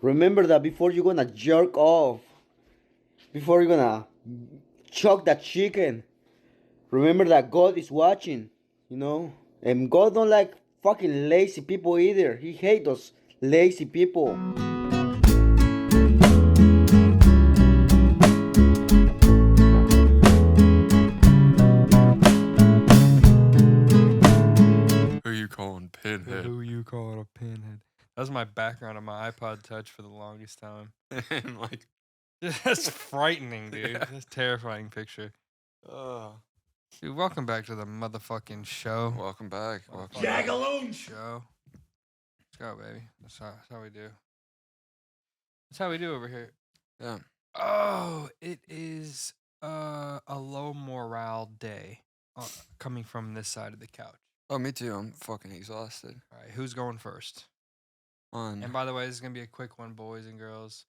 Remember that before you're gonna jerk off, before you're gonna chuck that chicken, remember that God is watching, you know? And God don't like fucking lazy people either. He hates those lazy people. Who you calling pinhead? Who you calling a pinhead? That was my background on my iPod Touch for the longest time. And like, That's frightening, dude. Yeah. That's a terrifying picture. Dude, welcome back to the motherfucking show. welcome back. Welcome. Jagaloon show. Let's go, baby. That's how we do. That's how we do over here. Yeah. Oh, it is a low morale day coming from this side of the couch. Oh, me too. I'm fucking exhausted. All right, who's going first? On. And by the way, this is gonna be a quick one, boys and girls.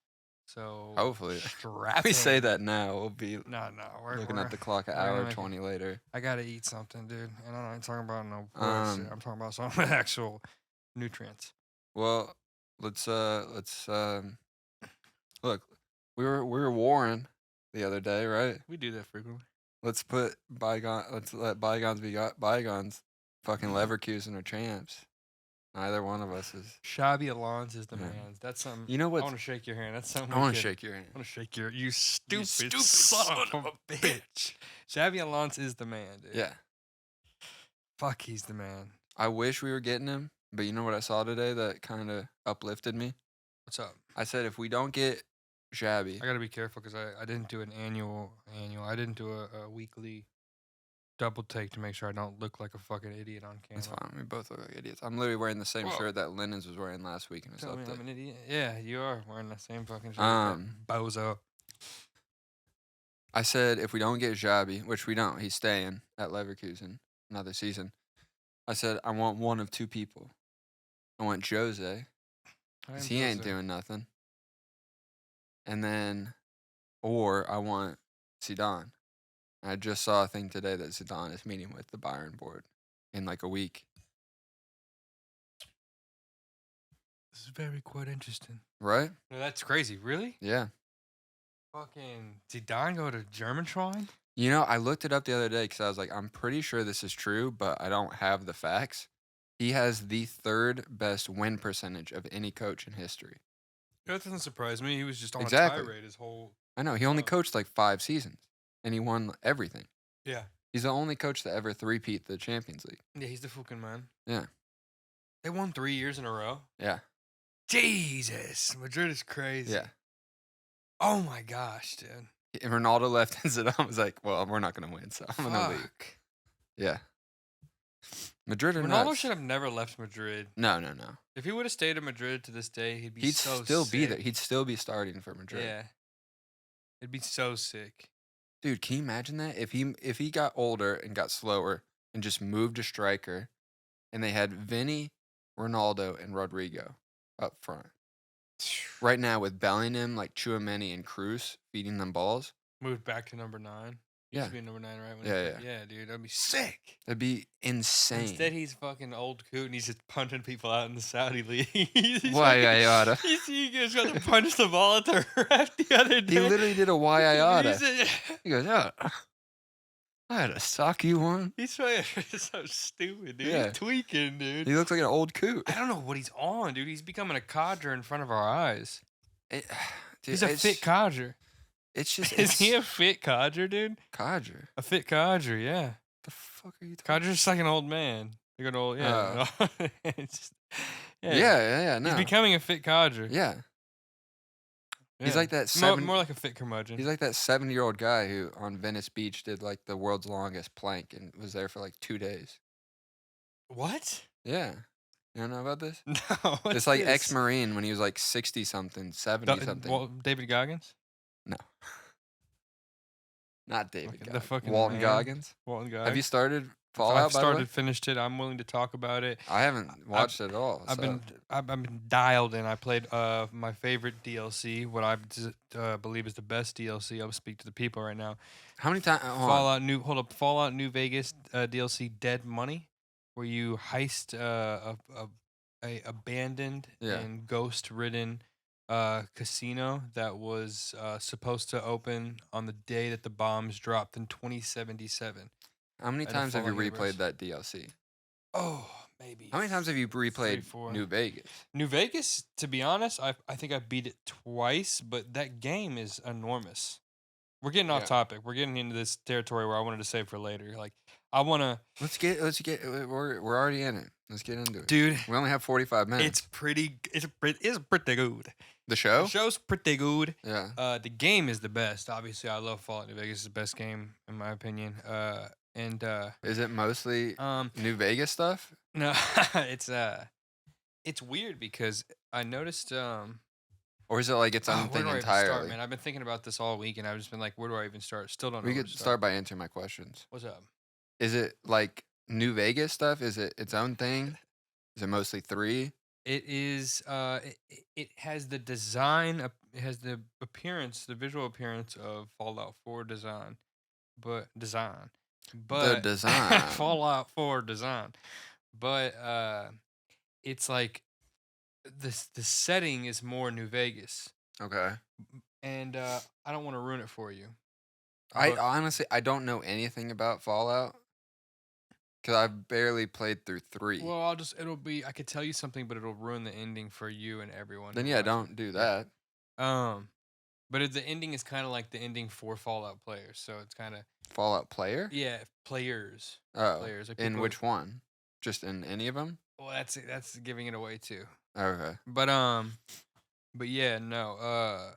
So Hopefully. strap we say in. that now. We'll be No, we're looking we're- at the clock an we're gonna hour make it- 20 later. I gotta eat something, dude, and I'm not talking about no bullshit. I'm talking about some actual nutrients. Well, let's look. We were warring the other day, right? We do that frequently. Let's let bygones be bygones. Fucking Leverkusen are champs. Neither one of us is. Xabi Alonso is the Yeah. man. That's something. You know I what? want to shake your hand. That's something. I want to shake your hand. I want to shake your. You stupid, stupid son of a bitch. Xabi Alonso is the man, dude. Yeah. Fuck, he's the man. I wish we were getting him, but you know what I saw today that kind of uplifted me? What's up? I said if we don't get Xabi, I gotta be careful because I didn't do an annual. I didn't do a weekly double take to make sure I don't look like a fucking idiot on camera. it's fine. We both look like idiots. I'm literally wearing the same Whoa. shirt that Linens was wearing last week in his Tell me I'm update. an idiot. Yeah, you are wearing the same fucking shirt. Um, Bozo. I said if we don't get Xabi, which we don't, he's staying at Leverkusen another season. I said I want one of two people. I want Jose, because he ain't doing nothing. And then, or I want Zidane. I just saw a thing today that Zidane is meeting with the Bayern board in like a week. This is very quite interesting. Right? No, that's crazy. Really? Yeah. Fucking Zidane go to German Schwein? You know, I looked it up the other day because I was like, I'm pretty sure this is true, but I don't have the facts. He has the third best win percentage of any coach in history. That doesn't surprise me. He was just on Exactly. a tirade his whole. I know. He only Oh. coached like 5 seasons, and he won everything. Yeah. He's the only coach to ever three-peat the Champions League. Yeah, he's the fucking man. Yeah. They won 3 years in a row. Yeah. Jesus, Madrid is crazy. Yeah. Oh my gosh, dude. And Ronaldo left, and Zidane was like, well, we're not going to win, so I'm going to leave. Fuck. Yeah. Madrid are Ronaldo nuts. should have never left Madrid. No. If he would have stayed in Madrid to this day, he'd be He'd so still be sick. there. He'd still be starting for Madrid. Yeah. It'd be so sick. Dude, can you imagine that? If he got older and got slower and just moved to striker, and they had Vinny, Ronaldo, and Rodrigo up front. Right now with Bellingham, like Tchouaméni and Cruz feeding them balls. Moved back to number 9. Yeah. Used to be number 9, right? Yeah. Yeah, dude, that'd be sick. That'd be insane. Instead, he's fucking old coot and he's just punching people out in the Saudi league. He's Why fucking- Iota? He just got to punch the ball at the ref the other day. He literally did a why Iota. He's, He goes, yeah. I had a sock you one. he's so stupid, dude. Yeah. He's tweaking, dude. He looks like an old coot. I don't know what he's on, dude. He's becoming a codger in front of our eyes. Dude, He's a fit codger. It's just Is he a fit codger, dude? codger. A fit codger, yeah. The fuck are you talking? Codger's just like an old man. Like an old, yeah. It's just, Yeah. No. He's becoming a fit codger. Yeah. He's Yeah. like that More like a fit curmudgeon. He's like that 70-year-old guy who on Venice Beach did like the world's longest plank and was there for like 2 days. What? Yeah. You don't know about this? No. It's like ex-Marine when he was like 60-something, 70-something. David Goggins? No. Not David Fucking- the Goggins. fucking Walton man. Goggins. Walton Goggins. Have you started I've Fallout, by the way? started, finished it. I'm willing to talk about it. I haven't watched it at all. I've been dialed in. I played my favorite DLC, what I believe is the best DLC. I'll speak to the people right now. How many times? Fallout New Vegas DLC Dead Money, where you heist a abandoned Yeah. and ghost-ridden casino that was supposed to open on the day that the bombs dropped in 2077. How many at the times have you Fallout universe. replayed that DLC? Oh, maybe. How many times have you replayed 4. New Vegas? New Vegas, to be honest, I think I beat it twice, but that game is enormous. We're getting off Yeah. topic. We're getting into this territory where I wanted to save for later. Like, I want to. Let's get. We're already in it. Let's get into it, Dude. We only have 45 minutes. It's pretty good. The show? The show's pretty good. Yeah. The game is the best. Obviously, I love Fallout New Vegas. It's the best game in my opinion. Is it mostly New Vegas stuff? No, it's weird because I noticed or is it like its own thing where do I entirely? even start, man? I've been thinking about this all week, and I've just been like, where do I even start? Still don't know. We where could to start by answering my questions. What's up? Is it like New Vegas stuff? Is it its own thing? Is it mostly 3? It is. It has the design. It has the appearance, the visual appearance of Fallout 4 design, but The design. Fallout 4 design, but it's like the setting is more New Vegas, Okay. and I don't want to ruin it for you. I but- honestly I don't know anything about Fallout because I've barely played through 3. Well, I could tell you something, but it'll ruin the ending for you and everyone. Then who yeah, watches. don't do that. But the ending is kind of like the ending for Fallout players, so it's kind of Fallout player? yeah, players. Oh. Players. Like In people- which one? Just in any of them? Well, that's giving it away too. Okay. But yeah, no.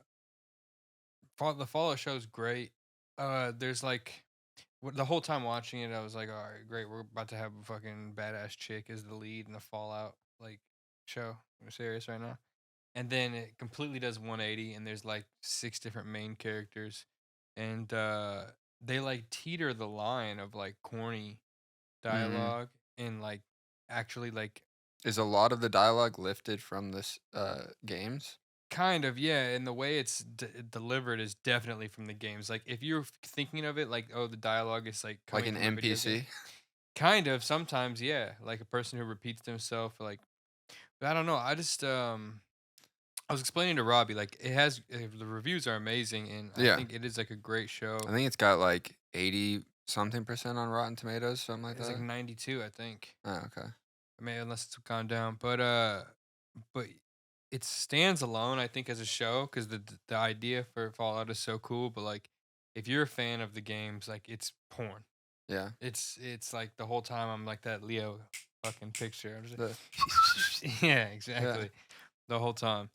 The Fallout show's great. There's like the whole time watching it, I was like, all right, great, we're about to have a fucking badass chick as the lead in the Fallout like show. We're serious right now. And then it completely does 180, and there's like 6 different main characters, and they like teeter the line of like corny dialogue and like actually like Is a lot of the dialogue lifted from this games? kind of, yeah, and the way it's delivered is definitely from the games. Like if you're thinking of it like, oh, the dialogue is like Like coming an from a video game, NPC? kind of sometimes, yeah, like a person who repeats themselves. Like, but I don't know. I just I was explaining to Robbie like it has the reviews are amazing, and Yeah. I think it is like a great show. I think it's got like 80 something percent on Rotten Tomatoes, something like It's that. like 92, I think. Oh, okay. I mean, unless it's gone down, but it stands alone, I think, as a show because the idea for Fallout is so cool. But like, if you're a fan of the games, like it's porn. Yeah. It's like the whole time I'm like that Leo fucking picture. I'm just like, The- yeah, exactly. The whole time.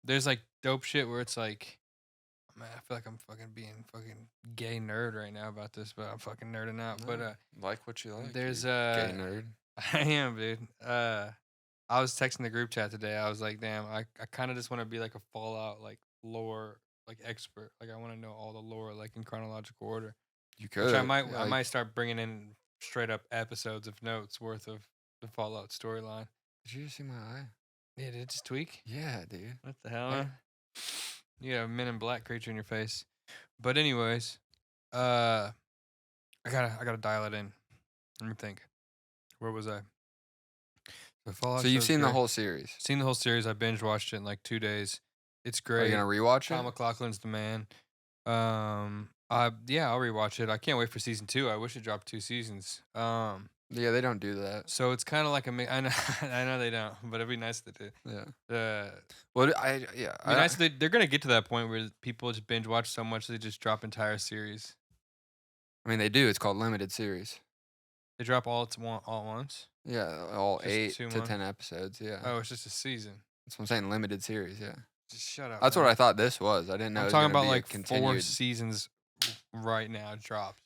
There's like dope shit where it's like, man, I feel like I'm fucking being fucking gay nerd right now about this, but I'm fucking nerding out. No, But like what you like. there's you gay nerd. I am, dude. I was texting the group chat today. I was like, damn, I kind of just want to be like a Fallout like lore like expert. Like I want to know all the lore like in chronological order. You could. Which I like, might start bringing in straight up episodes of notes worth of the Fallout storyline. Did you just see my eye? Yeah, did it just tweak? Yeah, dude. What the hell, man? You got a Men in Black creature in your face. But anyways, I gotta dial it in. Let me think. Where was I? The Fallout So you've show's seen the great. whole series. Seen the whole series. I binge watched it in like 2 days. It's Are you great. gonna rewatch Tom it? McLaughlin's the man. Yeah, I'll rewatch it. I can't wait for season 2. I wish it dropped 2 seasons. Yeah, they don't do that. So it's kind of like I know, I know they don't, but it'd be nice if they did. Yeah. Well, Nice if they're gonna get to that point where people just binge watch so much they just drop entire series. I mean, they do. It's called limited series. They drop all at once. Yeah, all Just 8 2 to months? 10 episodes. Yeah. Oh, it's just a season. That's what I'm saying. Limited series. Yeah. Just shut up. That's man. what I thought this was. I didn't know. I'm it was talking gonna about be a like 4 continued. seasons right now dropped.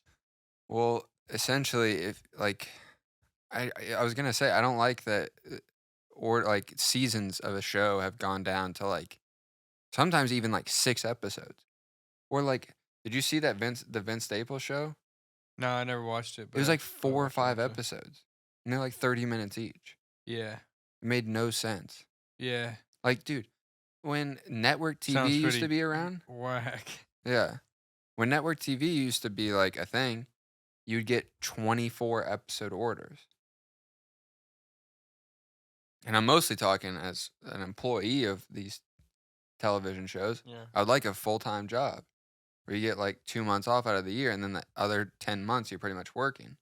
Well, essentially, if like, I was gonna say I don't like that, or like seasons of a show have gone down to like, sometimes even like 6 episodes, or like, did you see that the Vince Staples show? No, I never watched it. It But was I- like I 4 or watched it 5 eventually. episodes, and they're like 30 minutes each. Yeah, It made no sense. yeah. Like, dude, when network TV Sounds used to pretty be around, Whack. yeah, when network TV used to be like a thing, you'd get 24 episode orders. and I'm mostly talking as an employee of these television shows. Yeah. I would like a full-time job where you get like 2 months off out of the year, and then the other 10 months you're pretty much working,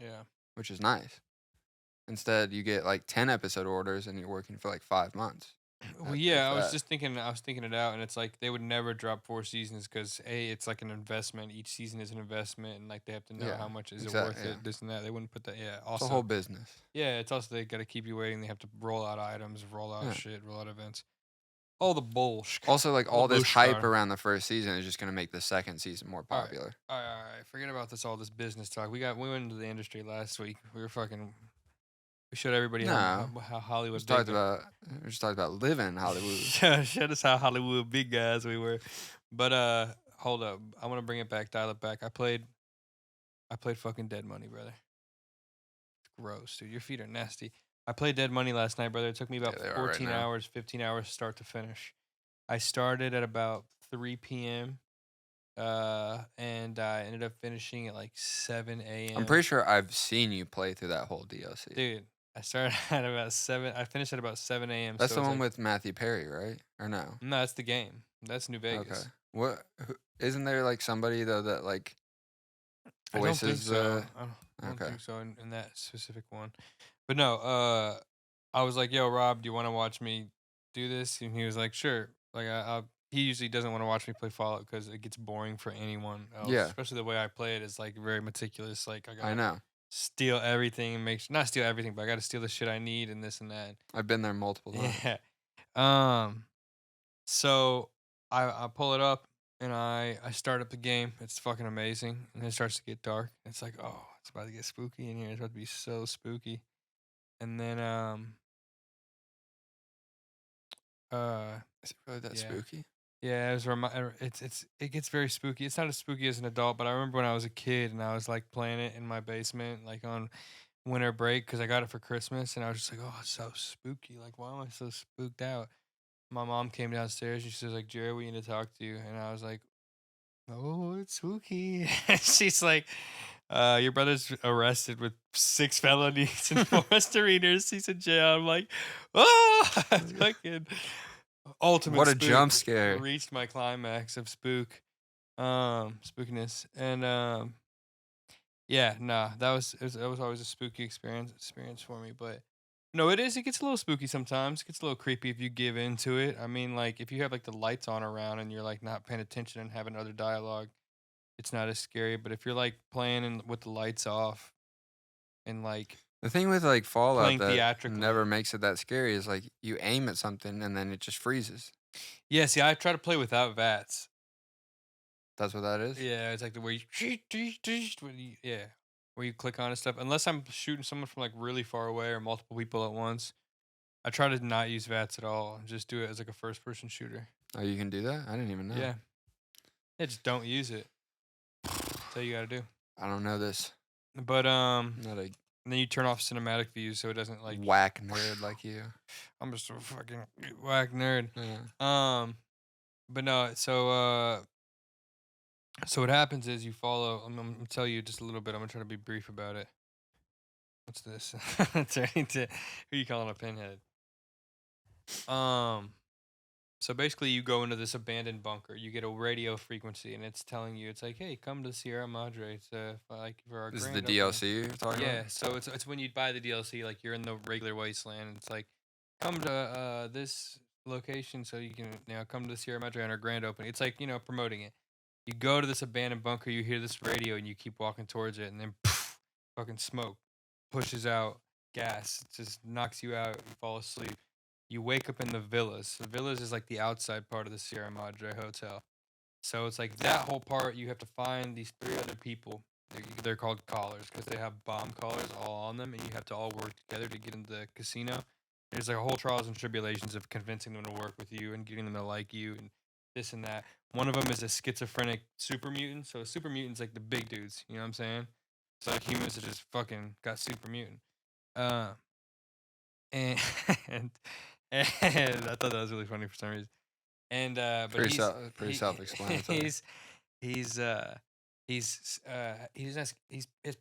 Yeah. which is nice. Instead, you get like 10 episode orders and you're working for like 5 months. Well, If yeah, I was that. just thinking. I was thinking it out, and it's like they would never drop 4 seasons because it's like an investment. Each season is an investment, and like they have to know Yeah, how much is it exact- worth yeah. it. This and that. They wouldn't put that. Yeah. It's a Also, whole business. yeah, it's also they got to keep you waiting. They have to roll out items, roll out Yeah. shit, roll out events. All the bullshit. Also, like All all the this hype bullshit. around the first season is just gonna make the second season more All right. popular. All right. Forget about all this business talk. We went into the industry last week. We showed everybody how Hollywood. We just talked about living in Hollywood. Showed us how Hollywood big guys we were. But hold up. I want to bring it back, dial it back. I played fucking Dead Money, brother. It's gross, dude. Your feet are nasty. I played Dead Money last night, brother. It took me about they are right 14 now. hours, 15 hours start to finish. I started at about 3 p.m. And I ended up finishing at like 7 a.m. I'm pretty sure I've seen you play through that whole DLC. Dude, I started at about 7. I finished at about 7 a.m. That's so the it's one like, with Matthew Perry, right? Or no? No, that's the game. That's New Vegas. Okay. What? Isn't there like somebody though that like I don't think voices? so. I don't okay. think so in that specific one. But no, I was like, "Yo, Rob, do you want to watch me do this?" And he was like, "Sure." Like, he usually doesn't want to watch me play Fallout because it gets boring for anyone else. Yeah. Especially the way I play it is like very meticulous. Like, I I gotta know. steal everything and not steal everything, but I gotta steal the shit I need and this and that. I've been there multiple times. Yeah. So I pull it up and I start up the game. It's fucking amazing. And then it starts to get dark. It's like, oh, it's about to get spooky in here. It's about to be so spooky. And then Is it really that yeah. spooky? Yeah, it gets very spooky. It's not as spooky as an adult, but I remember when I was a kid and I was like playing it in my basement, like on winter break, because I got it for Christmas, and I was just like, oh, it's so spooky. Like, why am I so spooked out? My mom came downstairs and she was like, Jerry, we need to talk to you. And I was like, oh, it's spooky. She's like, your brother's arrested with 6 felonies and 4 misdemeanors. He's in jail. I'm like, oh, fucking ultimate What a spook. jump scare. Reached my climax of spookiness. And yeah, nah, that was always a spooky experience for me. But no, it is. It gets a little spooky sometimes. It gets a little creepy if you give into it. I mean, like if you have like the lights on around and you're like not paying attention and having other dialogue, it's not as scary. But if you're like playing with the lights off and like The thing with like Fallout playing that theatrically, never makes it that scary is like you aim at something and then it just freezes. yeah. See, I try to play without VATS. That's what that is? Yeah, it's like the where where you click on and stuff. Unless I'm shooting someone from like really far away or multiple people at once, I try to not use VATS at all. Just do it as like a first person shooter. Oh, you can do that? I didn't even know. Yeah. Just don't use it. That's all you gotta do. I don't know this. But Not a and then you turn off cinematic views so it doesn't like whack nerd like you. I'm just a fucking whack nerd. Yeah. But no, so what happens is you follow. I'm gonna tell you just a little bit. I'm gonna try to be brief about it. What's this? Turning to who you calling a pinhead? So basically, you go into this abandoned bunker. You get a radio frequency, and it's telling you, it's like, hey, come to Sierra Madre to like for our. This is the grand opening." DLC you're talking Yeah, about? so it's when you buy the DLC, like you're in the regular wasteland. And it's like, come to this location so you can come to Sierra Madre on our grand opening. It's like promoting it. You go to this abandoned bunker, you hear this radio, and you keep walking towards it, and then poof, fucking smoke pushes out gas. It just knocks you out. You fall asleep. You wake up in the villas. The villas is like the outside part of the Sierra Madre Hotel. So it's like that whole part. You have to find these 3 other people. They're called callers because they have bomb collars all on them, and you have to all work together to get into the casino. There's like a whole trials and tribulations of convincing them to work with you and getting them to like you and this and that. One of them is a schizophrenic super mutant. So a super mutant's like the big dudes. You know what I'm saying? So like humans that just fucking got super mutant. And and I thought that was really funny for some reason. And but Pretty self-explanatory. He's his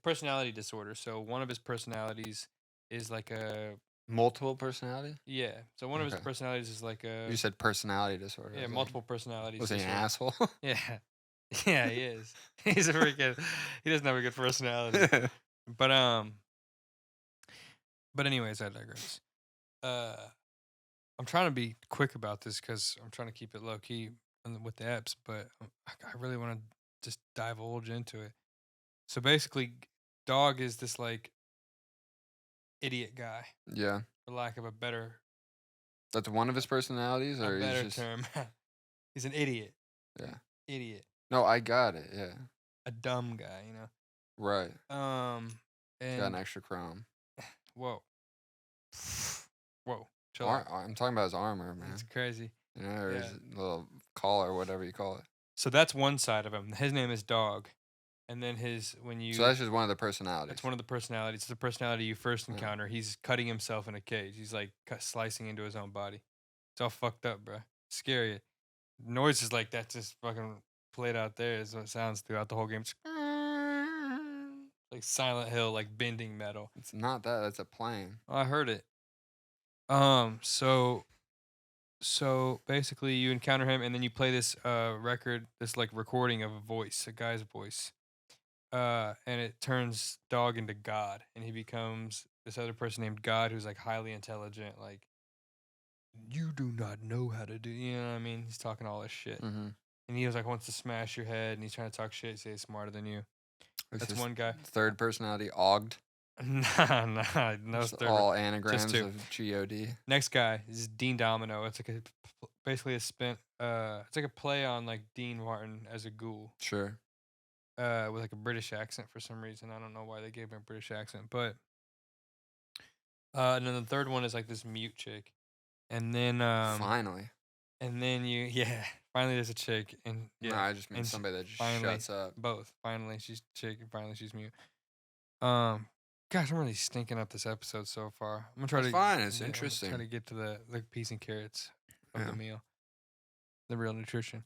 personality disorder. So one of his personalities is like a Multiple personality? Yeah. So one of his Okay. personalities is like a You said personality disorder. I yeah, was multiple like, personalities was he an disorder. asshole? Yeah. Yeah, he is. He's a freaking he doesn't have a good personality. But anyways, I digress. I'm trying to be quick about this because I'm trying to keep it low key with the apps, but I really want to just divulge into it. So basically, Dog is this like idiot guy, Yeah. for lack of That's one of his personalities, a or he's better just term. He's an idiot. yeah. Idiot. No, I got it. Yeah. A dumb guy, Right. He's got an And extra chrome. whoa, whoa, chill out. I'm talking about his armor, man. It's crazy. You know, or Yeah. his little collar, whatever you call it. So that's one side of him. His name is Dog, and then So that's just one of the personalities. that's one of the personalities. It's the personality you first Yeah. encounter. He's cutting himself in a cage. He's like slicing into his own body. It's all fucked up, bro. Scary. Noises like that just fucking played out there is what it sounds throughout the whole game. It's like Silent Hill, like bending metal. It's not that. That's a plane. I heard it. So basically you encounter him and then you play this record, this like recording of a guy's voice. And it turns Dog into God, and he becomes this other person named God who's like highly intelligent, like you do not know how to do, you know what I mean? He's talking all this shit. Mm-hmm. And he was like wants to smash your head and he's trying to talk shit, say he's smarter than you. That's one guy. Third personality, Ogged. Nah, no Just third. all anagrams two. of God. Next guy is Dean Domino. It's like basically a spin. It's like a play on like Dean Martin as a ghoul. Sure. With like a British accent for some reason. I don't know why they gave him a British accent, but and then the third one is like this mute chick, and then Finally. and then finally there's a chick, and yeah, No, I just mean and somebody that just finally, shuts up. both. Finally she's chick, and finally she's mute. Gosh, I'm really stinking up this episode so far. I'm gonna try It's to fine. It's I'm interesting. try to get to the peas and carrots of Yeah. the meal, the real nutrition.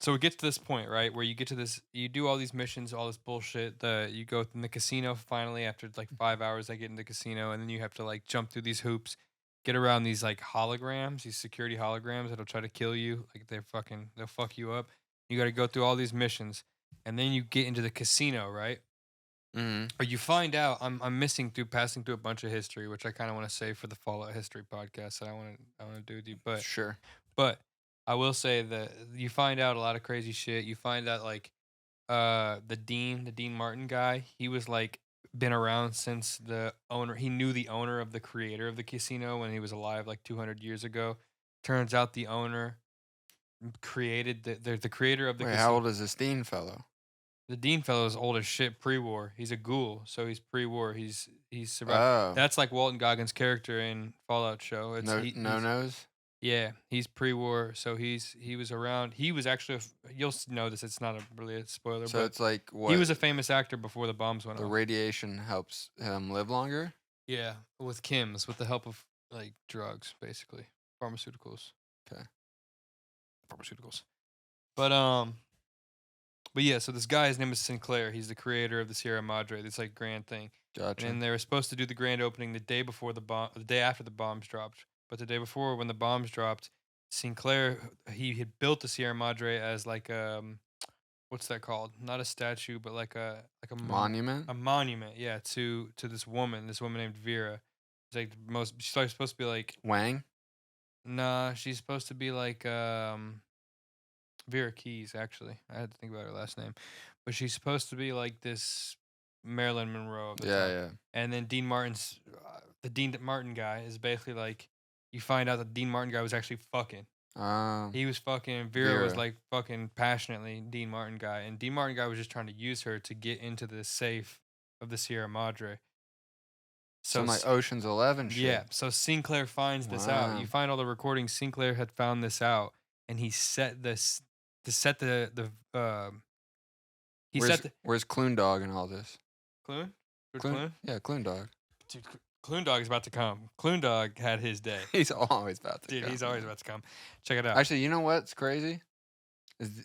So it gets to this point, right, where you get to this, you do all these missions, all this bullshit. You go in the casino finally after like 5 hours. I get in the casino, and then you have to like jump through these hoops, get around these like holograms, these security holograms that'll try to kill you. Like they'll fuck you up. You got to go through all these missions, and then you get into the casino, right? Mm-hmm. Or you find out I'm passing through a bunch of history, which I kind of want to save for the Fallout history podcast that I want to do with you, but. Sure. But I will say that you find out a lot of crazy shit. You find out like the Dean Martin guy, he was like been around since the owner. He knew the owner of the creator of the casino when he was alive like 200 years ago. Turns out the owner created the creator of the Wait, casino. how old is this Dean fellow? The Dean fellow is old as shit pre-war. He's a ghoul, so he's pre-war. He's survived. Oh. That's like Walton Goggins' character in Fallout show. It's No he's- nose? Yeah, he's pre-war, so he was around. He was actually you'll know this. It's not really a spoiler, So but it's like what? he was a famous actor before the bombs went the off. radiation helps him live longer? Yeah, with Kim's, with the help of like drugs, basically pharmaceuticals. Okay. Pharmaceuticals, but yeah. So this guy, his name is Sinclair. He's the creator of the Sierra Madre. This like grand thing. Gotcha. And they were supposed to do the grand opening the day after the bombs dropped. But the day before, when the bombs dropped, Sinclair he had built the Sierra Madre as like what's that called? Not a statue, but like a Monument? a monument. Yeah, to this woman named Vera. It's like she's like supposed to be like Wang? nah, she's supposed to be like Vera Keys. Actually, I had to think about her last name, but she's supposed to be like this Marilyn Monroe of the time. Yeah. And then the Dean Martin guy is basically like, you find out that Dean Martin guy was actually fucking. He was fucking, Vera was like fucking passionately Dean Martin guy. And Dean Martin guy was just trying to use her to get into the safe of the Sierra Madre. So like Ocean's 11 shit. Yeah. So Sinclair finds this out. Wow. You find all the recordings. Sinclair had found this out. And he set this, to set Where's Clune Dog in all this? Clune? Clune? Yeah, Clune Dog. Dude, Clune Dog is about to come. Clune Dog had his day. He's always about to Dude, come. he's always about to come. Check it out. Actually, you know what's crazy?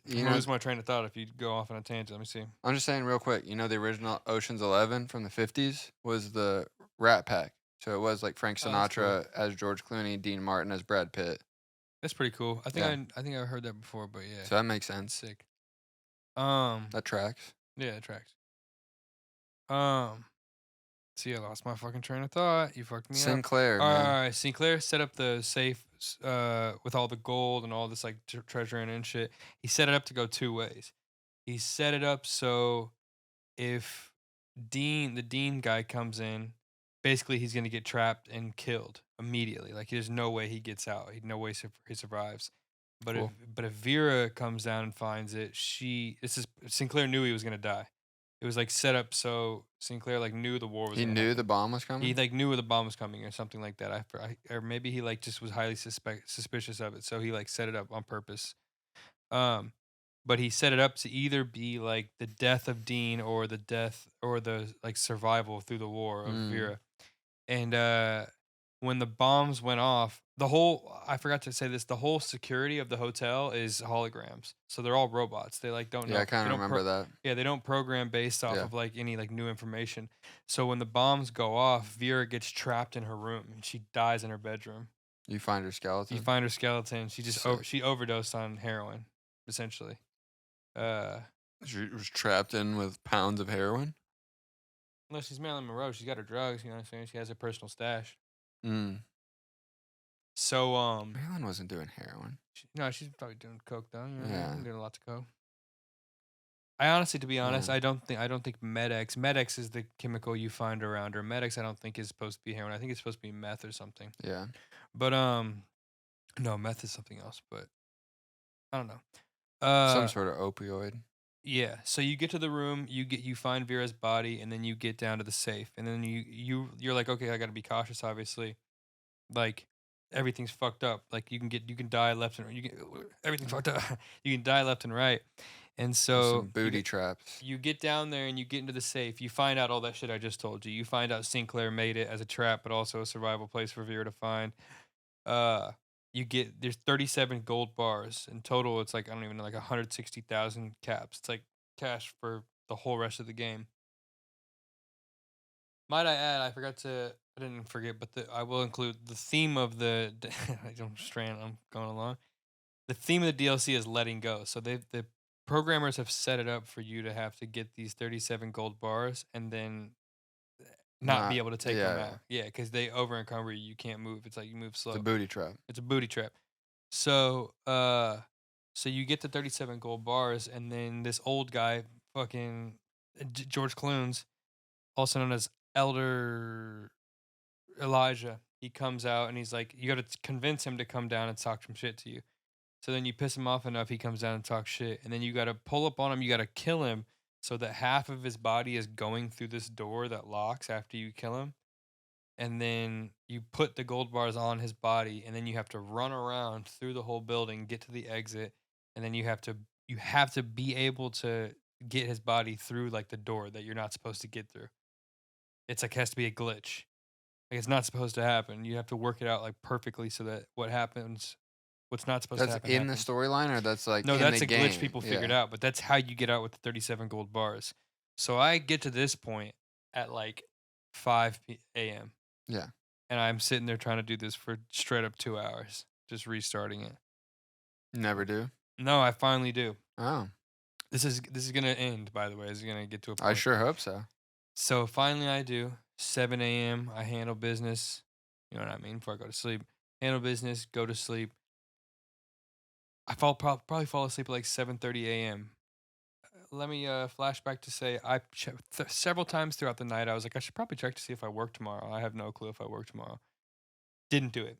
You lose my train of thought if you go off on a tangent. Let me see. I'm just saying real quick. You know the original Ocean's 11 from the 50s was the Rat Pack. So it was like Frank Oh, that's cool. Sinatra as George Clooney, Dean Martin as Brad Pitt. That's pretty cool. I think Yeah. I think I've heard that before, but yeah, So that makes sense. sick. That tracks. Yeah, it tracks. See, I lost my fucking train of thought. You fucked me up. Sinclair, All man. right, Sinclair set up the safe with all the gold and all this like treasure in it and shit. He set it up to go two ways. He set it up so if the Dean guy comes in, basically he's gonna get trapped and killed immediately. Like there's no way he gets out. No way he survives. But Cool. if Vera comes down and finds it, Sinclair knew he was gonna die. It was like set up so Sinclair like knew the war was. He gonna knew happen. the bomb was coming? He like knew where the bomb was coming or something like that. Or maybe he like just was highly suspicious of it, so he like set it up on purpose. But he set it up to either be like the death of Dean or the death or the like survival through the war of Vera. And when the bombs went off, I forgot to say this, the whole security of the hotel is holograms. So they're all robots. They like don't know. Yeah, I kind of remember that. Yeah, they don't program based off Yeah. of like any like new information. So when the bombs go off, Vera gets trapped in her room and she dies in her bedroom. You find her skeleton? You find her skeleton. She just Sick. she overdosed on heroin, essentially. She was trapped in with pounds of heroin? No, she's Marilyn Monroe. She's got her drugs. You know what I'm saying? She has her personal stash. So Marilyn wasn't doing heroin. no, she's probably doing coke though. You know, Yeah. doing lots of coke. I honestly, to be honest, Yeah. I don't think Medex is the chemical you find around her. Medex, I don't think is supposed to be heroin. I think it's supposed to be meth or something. Yeah. But no, meth is something else. But I don't know. Some sort of opioid. Yeah. So you get to the room, you find Vera's body, and then you get down to the safe, and then you're like, okay, I got to be cautious, obviously. Like everything's fucked up. Like you can die left and right. Everything's fucked up. You can die left and right. And so Some booty traps. you get down there and you get into the safe. You find out all that shit I just told you. You find out Sinclair made it as a trap, but also a survival place for Vera to find. There's 37 gold bars in total. It's like I don't even know, like 160,000 caps. It's like cash for the whole rest of the game. Might I add? I didn't forget, but I will include the theme of the. I'm going along. The theme of the DLC is letting go. So the programmers have set it up for you to have to get these 37 gold bars and then not be able to take them out. Yeah, because they over encumber you. You can't move. It's like you move slow. It's a booty trap. It's a booty trap. So so you get the 37 gold bars, and then this old guy, fucking George Clooney, also known as Elder Elijah, he comes out and he's like, you got to convince him to come down and talk some shit to you. So then you piss him off enough, he comes down and talks shit. And then you got to pull up on him. You got to kill him so that half of his body is going through this door that locks after you kill him. And then you put the gold bars on his body, and then you have to run around through the whole building, get to the exit, and then you have to be able to get his body through like the door that you're not supposed to get through. It's like has to be a glitch. Like it's not supposed to happen. You have to work it out like perfectly so that what's not supposed to happen. That's in the storyline, or that's like no, in that's the a game? glitch people figured out, but that's how you get out with the 37 gold bars. So I get to this point at like 5 a.m. Yeah. And I'm sitting there trying to do this for straight up 2 hours, just restarting it. Never do? No, I finally do. Oh. This is gonna end, by the way. This is gonna get to a point. I sure hope so. So finally I do. 7 a.m. I handle business. You know what I mean? Before I go to sleep. Handle business, go to sleep. I probably fall asleep at like 7:30 a.m. Let me flashback to say several times throughout the night I was like, I should probably check to see if I work tomorrow. I have no clue if I work tomorrow. Didn't do it.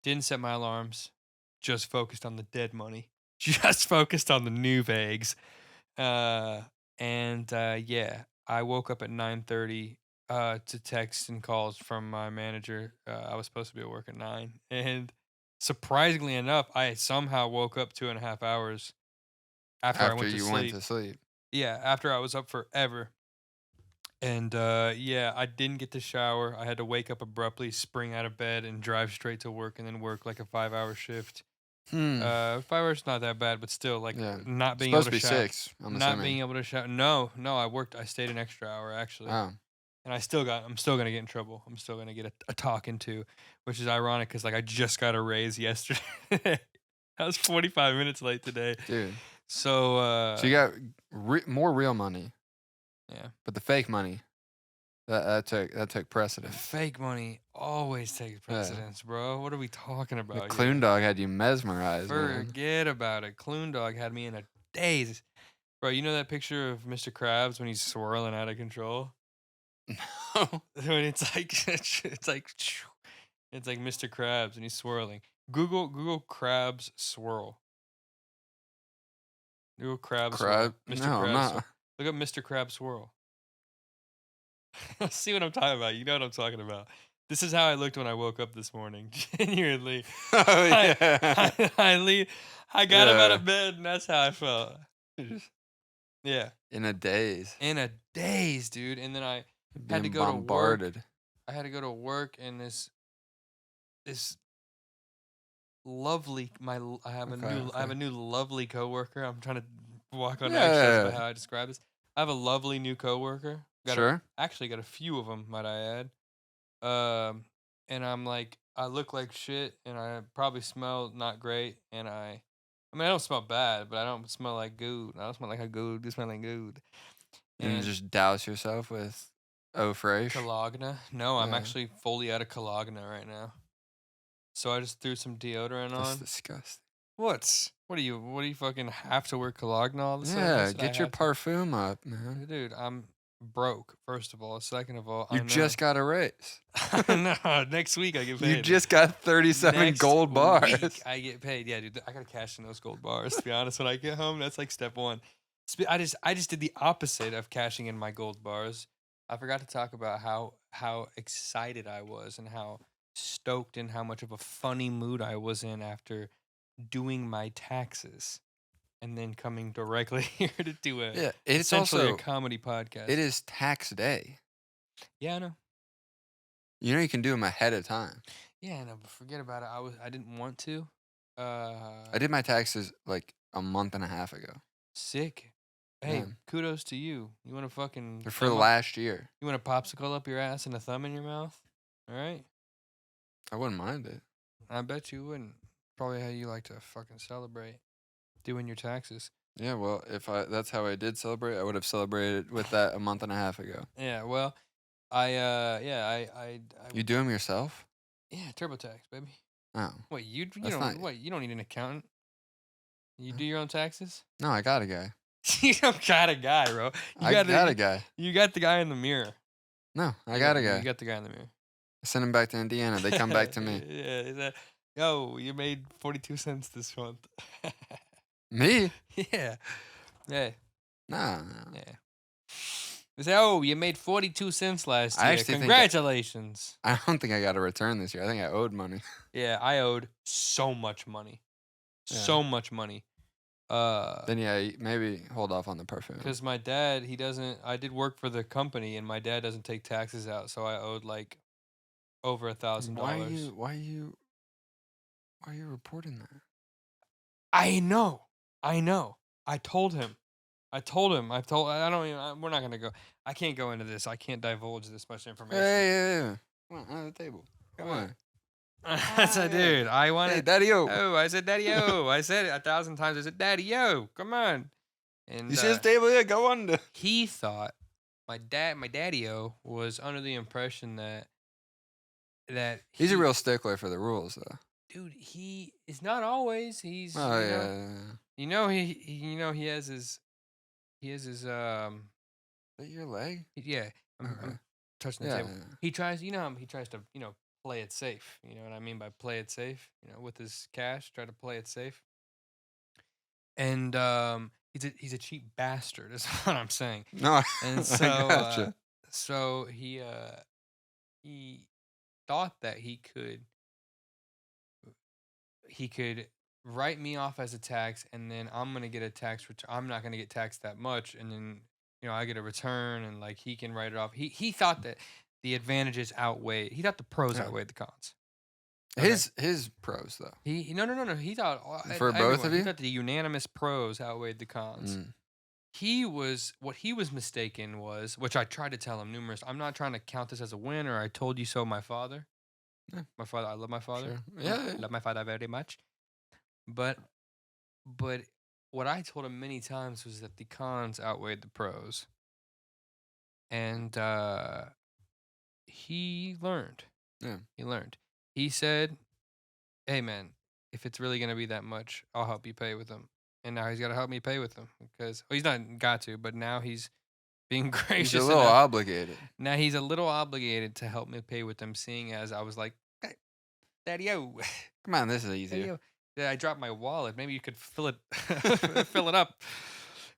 Didn't set my alarms. Just focused on the dead money. Just focused on the new vagues. Yeah, I woke up at 9:30 to text and calls from my manager. I was supposed to be at work at 9, and surprisingly enough, I somehow woke up 2.5 hours after I went to sleep. Went to sleep. Yeah, after I was up forever. And I didn't get to shower. I had to wake up abruptly, spring out of bed, and drive straight to work, and then work like a 5-hour shift. 5 hours not that bad, but still, like not being able to shower. Supposed to be 6. I'm not being able to shower. No, I worked. I stayed an extra hour actually. Oh. And I'm still gonna get in trouble. I'm still gonna get a talking to, which is ironic because like I just got a raise yesterday. I was 45 minutes late today, dude. So So you got more real money, yeah. but the fake money that took precedence. Fake money always takes precedence, bro. What are we talking The about? Clune Dog had you mesmerized, man. Forget about it. Clune Dog had me in a daze, bro. You know that picture of Mr. Krabs when he's swirling out of control? No. When it's like Mr. Krabs and he's swirling. Google Krabs swirl. Google Krabs swirl. Mr. No, I'm Krabs not. swirl. Look up Mr. Krabs swirl. See what I'm talking about. You know what I'm talking about. This is how I looked when I woke up this morning. Genuinely. Oh yeah. I got him out of bed and that's how I felt. Yeah. In a daze. In a daze, dude. And then I had to Being go bombarded. to work. I had to go to work and this lovely I have a new lovely coworker. I'm trying to walk on eggshells about how I describe this. I have a lovely new coworker. Actually got a few of them, might I add. And I'm like, I look like shit, and I probably smell not great, and I mean, I don't smell bad, but I don't smell like good. I don't smell like a good. You smell like good. And you just douse yourself with eau fraiche. Cologne. No, I'm actually fully out of Cologne right now. So I just threw some deodorant on. That's disgusting. What do you fucking have to wear Cologne all the time? Yeah, get your parfum up, man. Dude, I'm broke, first of all. Second of all, you just got a raise. No, next week I get paid. You just got 37 gold bars. Week I get paid. Yeah, dude, I gotta cash in those gold bars. To be honest, when I get home, that's like step one. I just did the opposite of cashing in my gold bars. I forgot to talk about how excited I was and how stoked and how much of a funny mood I was in after doing my taxes. And then coming directly here to do it's also a comedy podcast. It is tax day. Yeah, I know. You know you can do them ahead of time. Yeah, I know, but forget about it. I didn't want to. I did my taxes like a month and a half ago. Sick. Hey, kudos to you. You want to fucking... They're for last year. You want a popsicle up your ass and a thumb in your mouth? All right? I wouldn't mind it. I bet you wouldn't. Probably how you like to fucking celebrate. Doing your taxes. Yeah, well, if that's how I did celebrate, I would have celebrated with that a month and a half ago. Yeah, well, I You do them yourself? Yeah, TurboTax, baby. Oh. Wait, you don't need an accountant. You do your own taxes? No, I got a guy. You don't got a guy, bro. I got a guy. You got the guy in the mirror. No, I got a guy. You got the guy in the mirror. I send him back to Indiana. They come back to me. Yeah, yo, you made 42 cents this month. Me? Yeah. Yeah. Nah. Yeah. They say, oh, you made 42 cents last year. Congratulations. I don't think I got a return this year. I think I owed money. Yeah, I owed so much money. Yeah. So much money. Then yeah, maybe hold off on the perfume. Because my dad, I did work for the company, and my dad doesn't take taxes out, so I owed like over $1,000. Why are you reporting that? I know. I told him. I don't even, we're not going to go. I can't go into this. I can't divulge this much information. Hey. Come on, the table. Come on. I said, dude, I want it. Hey, daddy-o. Oh, I said, daddy-o. I said it 1,000 times. I said, daddy-o. Come on. And you see this table here? Go under. He thought, my daddy-o was under the impression that he's a real stickler for the rules, though. Dude, he is not always. He's he has his Is that your leg? Yeah, I'm touching the table. Yeah. He tries, he tries to, play it safe. You know what I mean by play it safe? With his cash, try to play it safe. And he's a cheap bastard, is what I'm saying. No, and so I gotcha. So he thought that he could write me off as a tax, and then I'm gonna get a tax return. I'm not gonna get taxed that much, and then I get a return, and like he can write it off. He thought that the advantages outweighed. He thought the pros outweighed the cons. Okay. His pros though. No. He thought for both of you. He thought the unanimous pros outweighed the cons. what he was mistaken was, which I tried to tell him numerous. I'm not trying to count this as a win or I told you so. My father, Yeah. I love my father. Sure. Yeah. I love my father very much. But what I told him many times was that the cons outweighed the pros, and he learned. Yeah. He learned. He said, "Hey man, if it's really gonna be that much, I'll help you pay with them." And now he's got to help me pay with them because he's not got to, but now he's being gracious He's a little enough. obligated. Now he's a little obligated to help me pay with them, seeing as I was like, "Hey, Daddy-o, Come on, this is easier. Daddy-o." Yeah, I dropped my wallet. Maybe you could fill it fill it up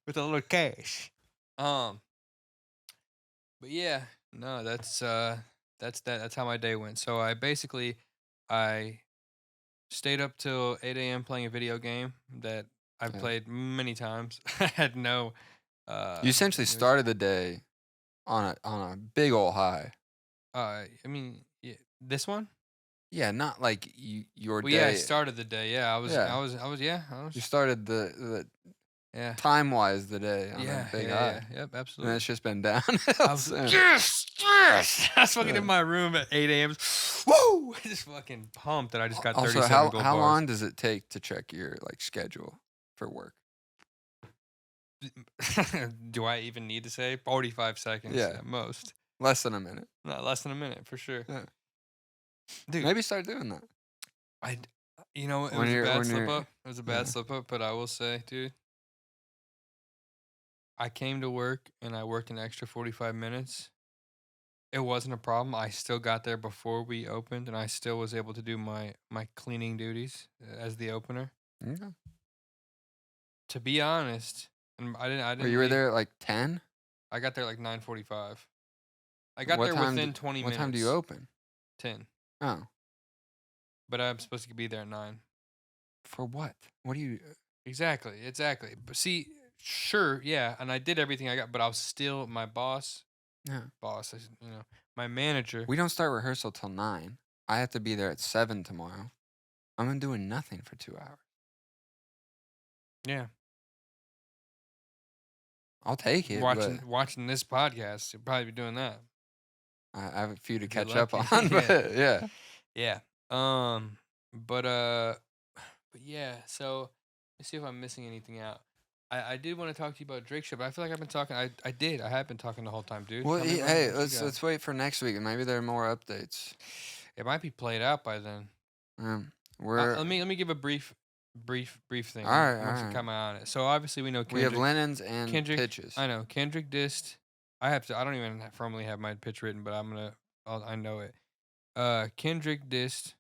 with a little cash. But yeah, no, that's how my day went. So I stayed up till 8 a.m. playing a video game that I've Yeah. played many times. I had no You essentially it was- started the day on a big old high. I mean, yeah, this one? Yeah, not like your Well, day. yeah, I started the day. Yeah, I was You started the yeah. time-wise the day on Yeah, a big yeah, high. yeah. Yep, And absolutely. it's just been downhill I was like, since. yes, yes. I was fucking Yeah. in my room at 8 a.m. Woo! Just fucking pumped that I just got 37 Also, gold how bars. long does it take to check your like schedule for work? Do I even need to say 45 seconds Yeah. at most? Less than a minute. Not less than a minute for sure. Yeah. Dude, Maybe start doing that. it When was a you're- bad when slip you're- up. It was a bad yeah. slip up, but I will say, dude, I came to work and I worked an extra 45 minutes. It wasn't a problem. I still got there before we opened, and I still was able to do my cleaning duties as the opener. Okay. To be honest, and I didn't. Well, you were leave- there at like 10? I got there like 9:45. I got What there time within do- 20 What minutes. time do you open? 10. Oh. But I'm supposed to be there at 9. For what? What do you... Exactly. But see, sure, yeah, and I did everything I got, but I was still my boss, Yeah. my manager. We don't start rehearsal till 9. I have to be there at 7 tomorrow. I'm doing nothing for 2 hours. Yeah. I'll take it. Watching this podcast, you'll probably be doing that. I have a few to If you're catch up lucky. on, but yeah. Yeah. But yeah, so let's see if I'm missing anything out. I did want to talk to you about Drake shit, but I feel like I've been talking. I have been talking the whole time, dude. Well, Tell me hey, what you got. let's wait for next week, and maybe there are more updates. It might be played out by then. We're Let me give a brief thing. All right, Once all you right. come on it. So obviously we know we Kendrick. have Lennon's and Kendrick, pitches. I know Kendrick dissed. I don't even formally have my pitch written, but I know it. Kendrick dissed.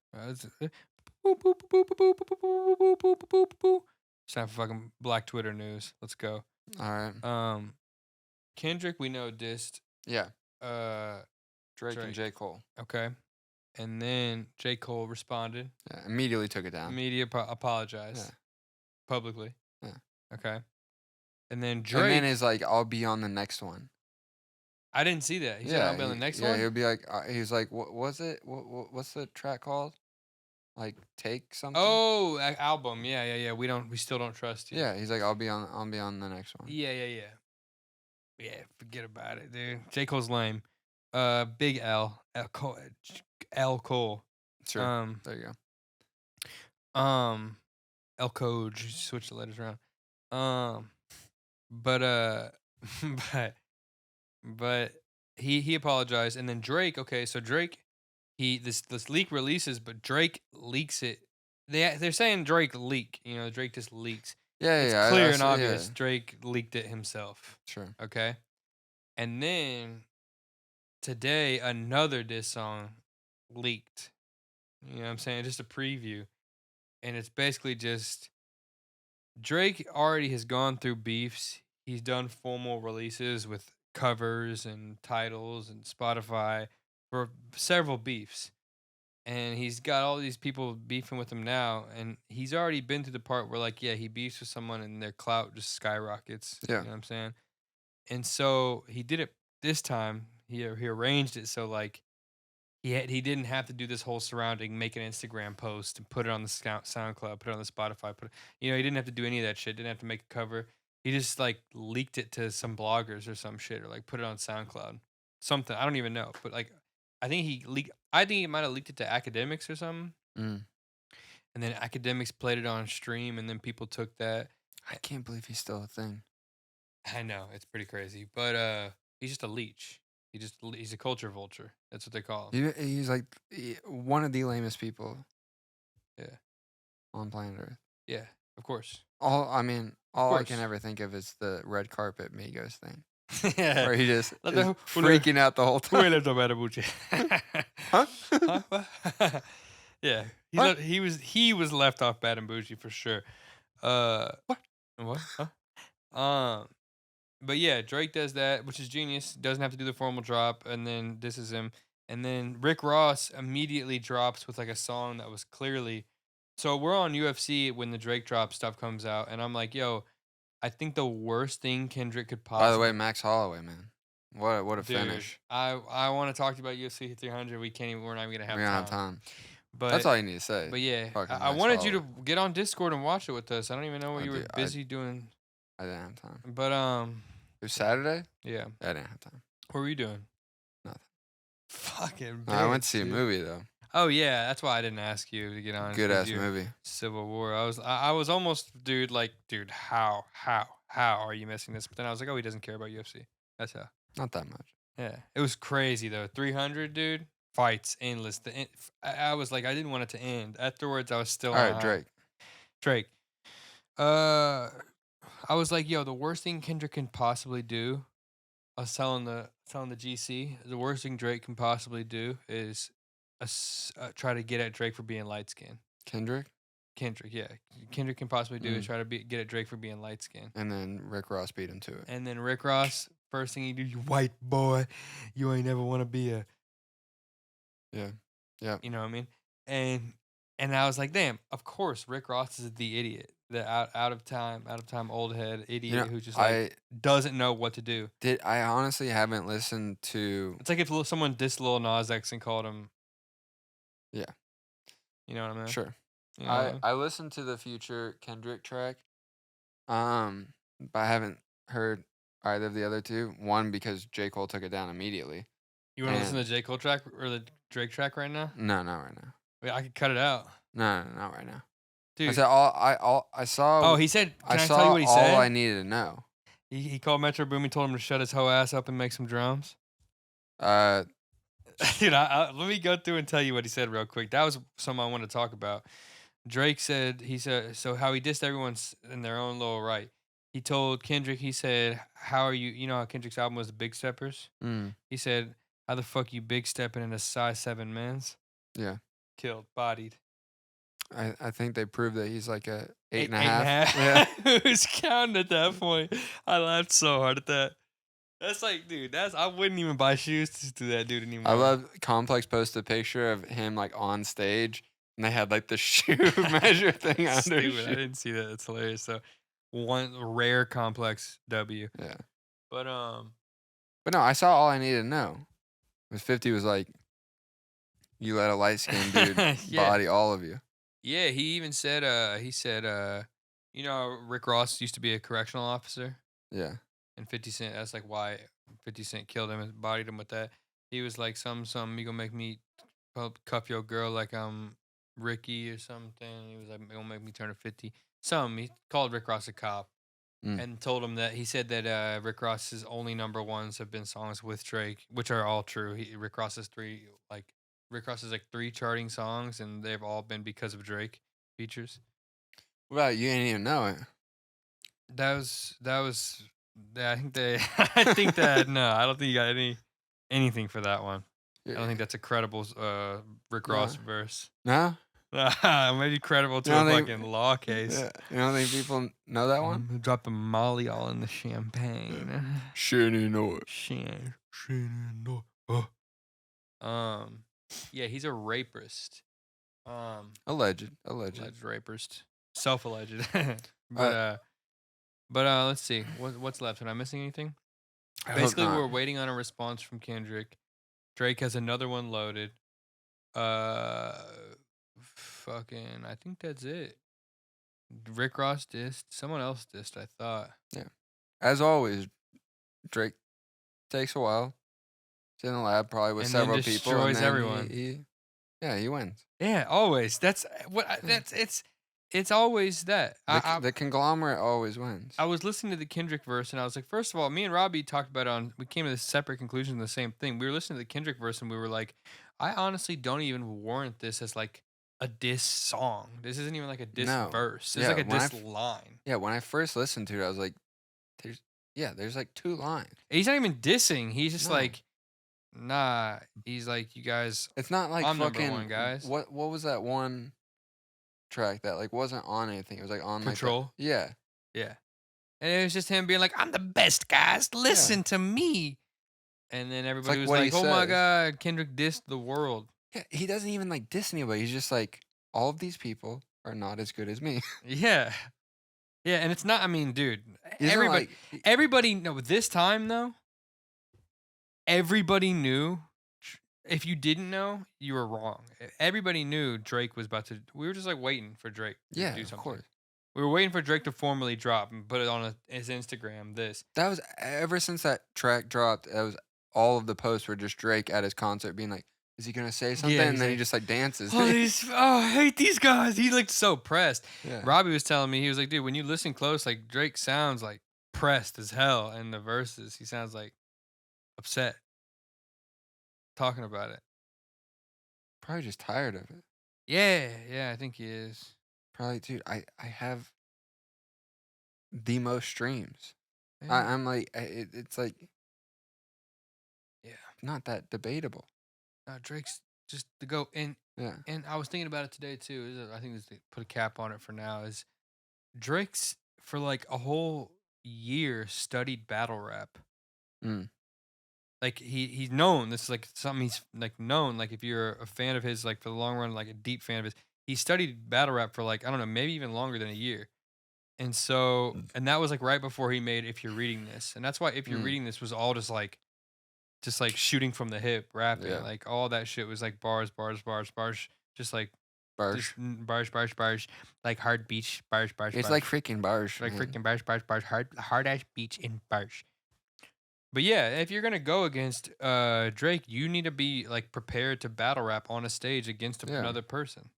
It's time for fucking Black Twitter news. Let's go. All right. Kendrick, we know dissed. Yeah. Drake and J. Cole. Okay. And then J. Cole responded. Yeah, immediately took it down. Media apologized. Yeah. Publicly. Yeah. Okay. And then Drake. And then is like, I'll be on the next one. I didn't see that. He said I'll be on the next one. Yeah, he'll be like, he's like, what was it? What's the track called? Like, Take something? Oh, album. Yeah. We still don't trust you. Yeah, he's like, I'll be on the next one. Yeah. Yeah, forget about it, dude. J. Cole's lame. Big L. L. Cole. Sure. There you go. L. Code. Switch the letters around. But he apologized, and then Drake. Okay, so Drake, this leak releases, but Drake leaks it. They're saying Drake leak. Drake just leaks. Yeah, It's yeah. clear and obvious. Yeah. Drake leaked it himself. Sure. Okay, and then today another diss song leaked. You know what I'm saying? Just a preview, and it's basically just Drake already has gone through beefs. He's done formal releases with covers and titles and Spotify for several beefs. And he's got all these people beefing with him now. And he's already been to the part where, like, yeah, he beefs with someone and their clout just skyrockets. Yeah. You know what I'm saying? And so he did it this time. He arranged it so, like, he didn't have to do this whole surrounding, make an Instagram post and put it on the SoundCloud, put it on the Spotify. He didn't have to do any of that shit. Didn't have to make a cover. He just like leaked it to some bloggers or some shit, or like put it on SoundCloud, something. I don't even know, but like I think he leaked. I think he might have leaked it to academics or something, Mm. and then academics played it on stream, and then people took that. I can't believe he's still a thing. I know it's pretty crazy, but he's just a leech. He's a culture vulture. That's what they call him. He's like one of the lamest people Yeah, on planet Earth. yeah, of course. All I course. can ever think of is the red carpet Migos thing, Yeah. where he just Like is the- freaking out the whole time. Huh? Huh? Yeah, What? he was left off Bad and Bougie for sure. What? What? Huh? But yeah, Drake does that, which is genius. Doesn't have to do the formal drop, and then this is him. And then Rick Ross immediately drops with like a song that was clearly. So we're on UFC when the Drake drop stuff comes out, and I'm like, yo, I think the worst thing Kendrick could By the possibly. way, Max Holloway, man, what a Dude, finish. I want to talk to you about UFC 300. We can't even. We're not even gonna have We don't time. have time. But That's all you need to say. But yeah, Fucking I Max wanted you to Holloway. get on Discord and watch it with us. I don't even know what Oh, you were dude, busy doing. I didn't have time. But It was Saturday. yeah. I didn't have time. What were you doing? Nothing. Fucking. No, I went to bitch, see a dude. movie though. Oh yeah, that's why I didn't ask you to get on. Good ass movie. Civil War. I was almost, dude. Like, dude, how are you missing this? But then I was like, oh, he doesn't care about UFC. That's how. Not that much. Yeah, it was crazy though. 300, dude. Fights endless. I was like, I didn't want it to end. Afterwards, I was still. All right, on Drake. Drake. I was like, yo, the worst thing Kendrick can possibly do. I was telling the GC, the worst thing Drake can possibly do is try to get at Drake for being light skinned. Kendrick. Kendrick, yeah, Kendrick can possibly do is try to get at Drake for being light skinned. And then Rick Ross beat him to it. And then Rick Ross, first thing he do, you white boy, you ain't never want to be a. Yeah. Yeah. You know what I mean? And I was like, damn, of course, Rick Ross is the idiot, the out of time old head idiot who just like doesn't know what to do. I honestly haven't listened to. It's like if someone dissed Lil Nas X and called him. Yeah. You know what I mean? Sure. You know I listened to the Future Kendrick track, but I haven't heard either of the other two. One because J. Cole took it down immediately. You want to listen to the J. Cole track or the Drake track right now? No, not right now. Wait, I could cut it out. No, not right now. Dude. I said I saw. Oh, he said. Can I saw tell you what he said? all I needed to know. He called Metro Boomin, told him to shut his hoe ass up and make some drums. Dude, let me go through and tell you what he said real quick. That was something I want to talk about. Drake said, so how he dissed everyone in their own little right. He told Kendrick, he said, how are you? You know how Kendrick's album was the Big Steppers? He said, how the fuck you big stepping in a size 7 men's? Yeah. Killed, bodied. I think they proved that he's like a 8.5. Yeah. Who's counting at that point? I laughed so hard at that. That's like, dude, I wouldn't even buy shoes to that dude anymore. I love Complex posted a picture of him like on stage and they had like the shoe measure thing under Stupid. his shoe. I didn't see that. It's hilarious. So one rare Complex W. Yeah. But no, I saw all I needed to know. Was 50 was like, you let a light skinned dude body all of you. Yeah, he even said you know, Rick Ross used to be a correctional officer. Yeah. And 50 Cent, that's like why 50 Cent killed him and bodied him with that. He was like, you gonna make me cuff your girl like I'm Ricky or something. He was like, gonna make me turn to 50. He called Rick Ross a cop and told him that he said that Rick Ross's only number ones have been songs with Drake, which are all true. Rick Ross has 3 charting songs, and they've all been because of Drake features. Well, you didn't even know it. That was. I think that no, I don't think you got anything for that one. Yeah. I don't think that's a credible Rick Ross verse. No? Maybe credible to a fucking law case. Yeah. You don't think people know that one? I'm dropping Molly all in the champagne. Shit, you know it. Shit, know it. Yeah, he's a rapist. Alleged rapist. Self-alleged. But let's see. What's left? Am I missing anything? Basically, we're waiting on a response from Kendrick. Drake has another one loaded. I think that's it. Rick Ross dissed. Someone else dissed, I thought. As always, Drake takes a while. He's in the lab probably with And then several people, and destroys then everyone. he wins. Yeah, always. That's it's always that. The conglomerate always wins. I was listening to the Kendrick verse and I was like, first of all, me and Robbie talked about we came to this separate conclusion of the same thing. We were listening to the Kendrick verse and we were like, I honestly don't even warrant this as like a diss song. This isn't even like a diss verse. It's like a diss line. Yeah, when I first listened to it, I was like, there's like 2 lines. He's not even dissing. He's just like, nah. He's like, you guys. It's not like I'm fucking number one, guys. What was that one track that like wasn't on anything? It was like on Control. Like yeah. And it was just him being like, I'm the best, guys. Listen to me. And then everybody was like, oh my God, Kendrick dissed the world. Yeah, he doesn't even like diss anybody. He's just like, all of these people are not as good as me. Yeah. Yeah, and it's not, I mean, dude, everybody, no, this time though, everybody knew. If you didn't know, you were wrong. Everybody knew Drake was about to, we were just like waiting for Drake to do something. Of course. We were waiting for Drake to formally drop and put it on his Instagram. That was ever since that track dropped. That was all of the posts were just Drake at his concert being like, "Is he gonna say something?" And then he just like dances. I hate these guys. He looked so pressed. Yeah. Robbie was telling me, he was like, "Dude, when you listen close, like Drake sounds like pressed as hell in the verses. He sounds like upset talking about it. Probably just tired of it. Yeah, I think he is." Probably, dude. I have the most streams. Yeah. I'm like, it's like, not that debatable. Drake's just to go and I was thinking about it today too. I think this put a cap on it for now. Is Drake's for like a whole year studied battle rap. Like he's known. This is like something he's like known. Like if you're a fan of his, like for the long run, like a deep fan of his. He studied battle rap for like, I don't know, maybe even longer than a year. And so, and that was like right before he made If You're Reading This. And that's why If You're Reading This was all just like shooting from the hip, rapping. Yeah. Like all that shit was like bars. Just like bars. Like hard beach, bars. It's like freaking bars. Like freaking bars. Hard ass beach in bars. But yeah, if you're gonna go against Drake, you need to be like prepared to battle rap on a stage against another person,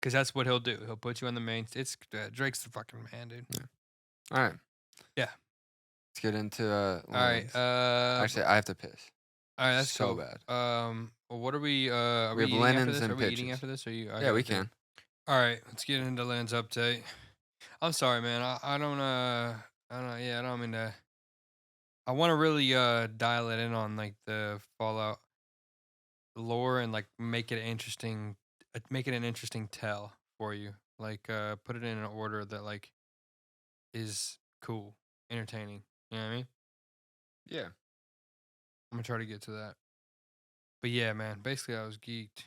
because that's what he'll do. He'll put you on the main. It's Drake's the fucking man, dude. Yeah. All right. Yeah. Let's get into. All right. Actually, I have to piss. All right, that's so cool. bad. Well, what are we? Are we we eating after this? Are we eating after this? Are you? Yeah, we can. All right, let's get into Land's update. I'm sorry, man. I don't. Yeah, I don't mean to. I want to really dial it in on like the Fallout lore and like make it interesting. Make it an interesting tell for you. Like put it in an order that like is cool, entertaining. You know what I mean? Yeah. I'm gonna try to get to that. But yeah, man, basically I was geeked.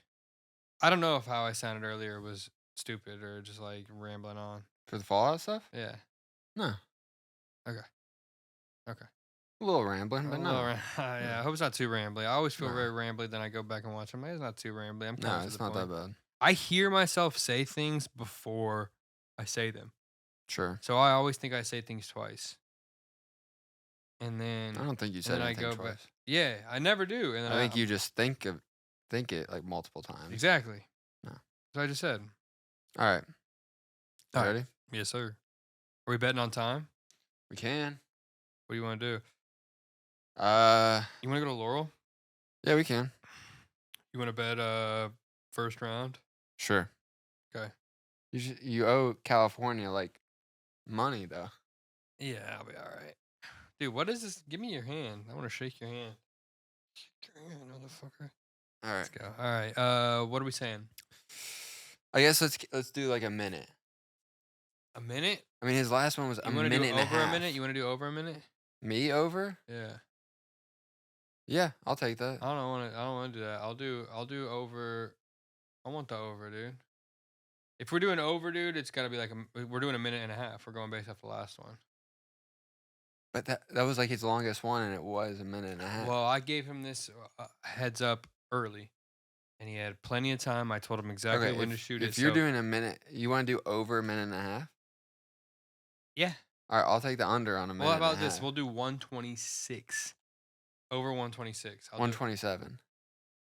I don't know if how I sounded earlier was stupid or just like rambling on. For the Fallout stuff? Yeah. No. Okay. A little rambling, but no. Yeah, I hope it's not too rambly. I always feel very rambly, then I go back and watch them. It's not too rambly. It's not that bad. I hear myself say things before I say them. Sure. So I always think I say things twice. And then I don't think you said anything twice. Yeah, I never do. And then I think you just think it like multiple times. Exactly. No. That's what I just said. All right. Ready? Yes, sir. Are we betting on time? We can. What do you want to do? You want to go to Laurel? Yeah, we can. You want to bet first round? Sure. Okay. You owe California like money though. Yeah, I'll be all right. Dude, what is this? Give me your hand. I want to shake your hand. Shake your hand, motherfucker. All right. Let's go. All right. What are we saying? I guess let's do like a minute. A minute? I mean, his last one was a minute and a half. Over a minute? You want to do over a minute? Me over? Yeah. Yeah, I'll take that. I don't want to do that. I'll do over. I want the over, dude. If we're doing over, dude, it's gotta be like we're doing a minute and a half. We're going based off the last one. But that was like his longest one, and it was a minute and a half. Well, I gave him this heads up early, and he had plenty of time. I told him exactly when to shoot it. If you're doing a minute, you want to do over a minute and a half? Yeah. All right, I'll take the under on a minute. Well, how about and a this? half. We'll do 126. Over 126. I'll 127.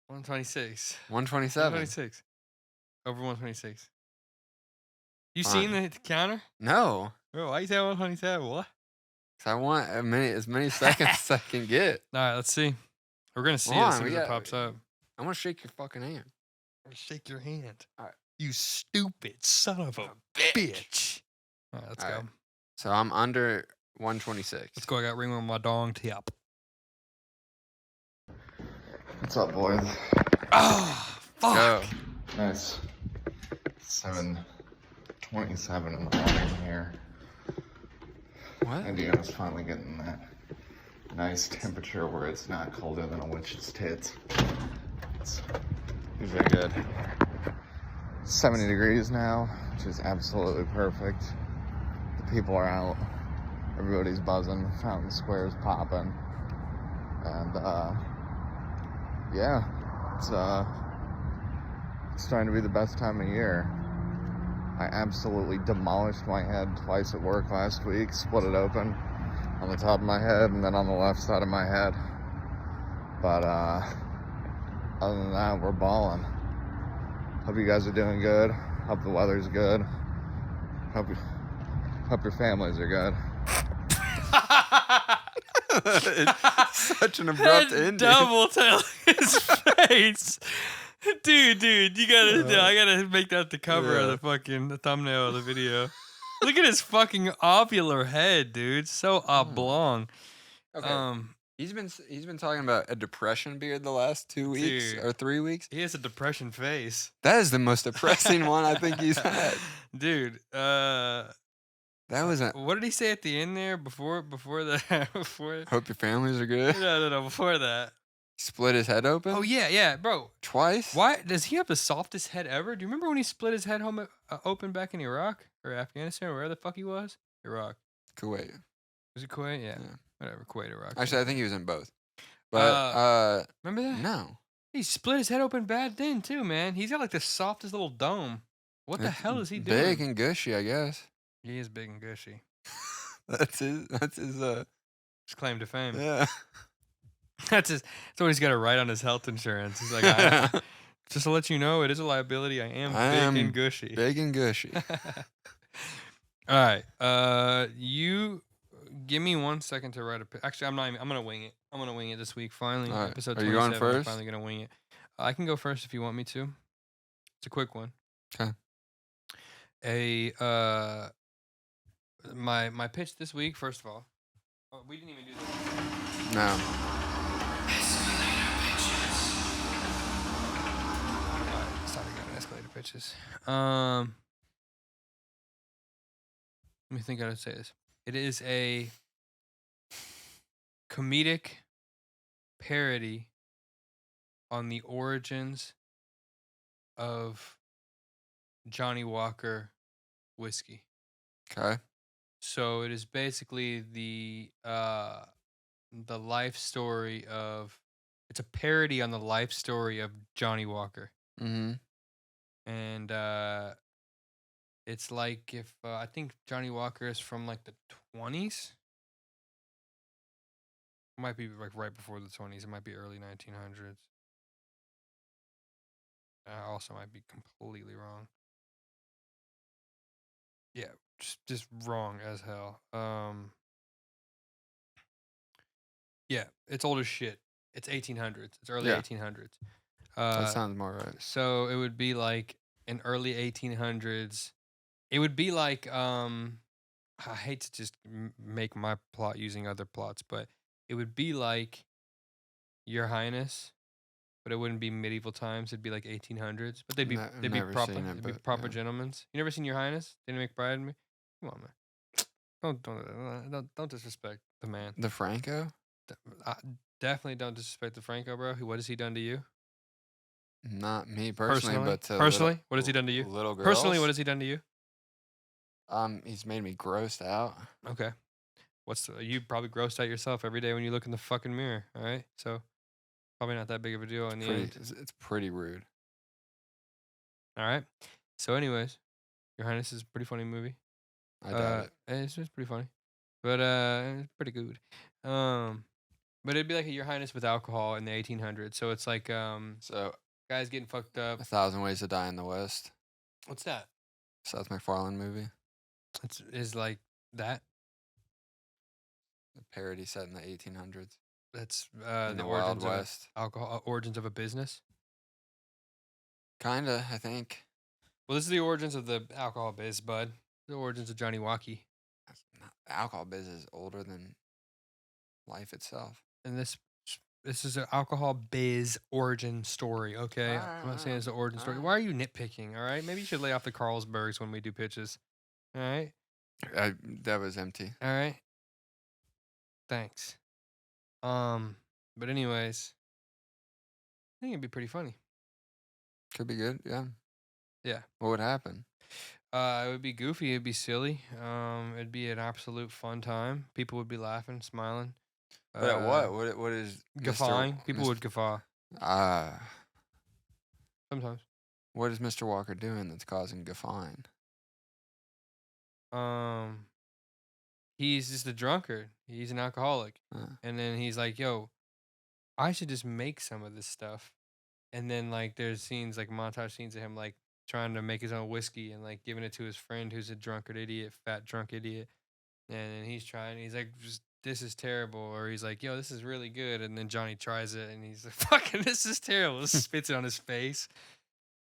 126. 127. 126. Over 126. You Fine. seen the counter? No. Bro, why you say 127? What? 'Cause I want as many seconds as I can get. All right, let's see. We're going to see Hold it as on, soon we as it got- pops up. I want to shake your fucking hand. Shake your hand. All right. You stupid son of a bitch. All right, let's All go. right. So I'm under 126. Let's go. I got ring on my dong tip. What's up, boys? Oh, fuck. Go. Nice. 7:27 in the morning here. What? Indiana's finally getting that nice temperature where it's not colder than a witch's tits. It's Very good. 70 degrees now, which is absolutely perfect. The people are out. Everybody's buzzing. Fountain Square's popping. And, yeah, it's starting to be the best time of year. I absolutely demolished my head twice at work last week, split it open on the top of my head and then on the left side of my head. But other than that, we're balling. Hope you guys are doing good. Hope the weather's good. Hope your families are good. It's such an abrupt ending. Double tail his face. Dude, you gotta, I gotta make that the cover of the thumbnail of the video. Look at his fucking ovular head, dude. So oblong. Okay. He's been talking about a depression beard the last 2 weeks Dude. or 3 weeks. He has a depression face. That is the most depressing one I think he's had. Dude, That was a what did he say at the end there before the before hope your families are good. No, before that. Split his head open? Oh yeah, bro. Twice? Why does he have the softest head ever? Do you remember when he split his head open back in Iraq or Afghanistan or wherever the fuck he was? Iraq. Kuwait. Was it Kuwait? Yeah. Yeah. Whatever, Kuwait, Iraq. Actually, I think he was in both. But remember that? no. He split his head open bad then too, man. He's got like the softest little dome. What the It's hell is he doing? Big and gushy, I guess. He is big and gushy. That's his His claim to fame. yeah. That's what he's got to write on his health insurance. He's like, just to let you know, it is a liability. I am big and gushy. Big and gushy. All right. You give me 1 second to write a. Actually, I'm gonna wing it. I'm gonna wing it this week. Finally, All right. episode Are 27. you going I'm first? finally gonna wing it. I can go first if you want me to. It's a quick one. Okay. My pitch this week. First of all, we didn't even do this. No. Starting on escalator pitches. Let me think how to say this. It is a comedic parody on the origins of Johnny Walker whiskey. Okay. So it is basically the life story of. It's a parody on the life story of Johnny Walker. Mm-hmm. And it's like if I think Johnny Walker is from like the 20s. It might be like right before the 20s. It might be early 1900s. I also might be completely wrong. Yeah, just wrong as hell. Yeah, it's old as shit. It's 1800s. It's early 1800s. That sounds more right. So it would be like in early 1800s. It would be like I hate to just make my plot using other plots, but it would be like Your Highness, but it wouldn't be medieval times. It'd be like 1800s, but they'd be proper. They'd be proper gentlemen. You never seen Your Highness? Didn't make bride of me. Come on, man. Don't disrespect the man. The Franco? Definitely don't disrespect the Franco, bro. What has he done to you? Not me personally, but to personally, what has he done to you? Little girls. Personally, what has he done to you? He's made me grossed out. Okay. You probably grossed out yourself every day when you look in the fucking mirror, all right? So probably not that big of a deal in the end. It's pretty rude. All right. So anyways, Your Highness is a pretty funny movie. I doubt it. It's just pretty funny, but it's pretty good. But it'd be like a Your Highness with alcohol in the 1800s. So it's like So, guys getting fucked up. 1,000 Ways to Die in the West. What's that? Seth MacFarlane movie. It's is like that. A parody set in the 1800s. That's In the the Wild origins of West. alcohol, origins of a business. Kinda, I think. Well, this is the origins of the alcohol biz, bud. The origins of Johnny Walkie. The alcohol biz is older than life itself. And this is an alcohol biz origin story, okay? I'm not saying it's an origin story. Why are you nitpicking, all right? Maybe you should lay off the Carlsbergs when we do pitches. All right? That was empty. All right? Thanks. But anyways, I think it'd be pretty funny. Could be good, yeah. Yeah. What would happen? It would be goofy, it'd be silly. It'd be an absolute fun time. People would be laughing, smiling. But at what? What is Guffawing. People would guffaw. Sometimes. What is Mr. Walker doing that's causing guffawing? He's just a drunkard. He's an alcoholic. And then he's like, yo, I should just make some of this stuff. And then like there's scenes, like montage scenes of him like trying to make his own whiskey and like giving it to his friend who's a drunkard idiot, fat drunk idiot. And then he's trying, he's like, this is terrible. Or he's like, yo, this is really good. And then Johnny tries it and he's like, fucking, this is terrible. Spits it on his face.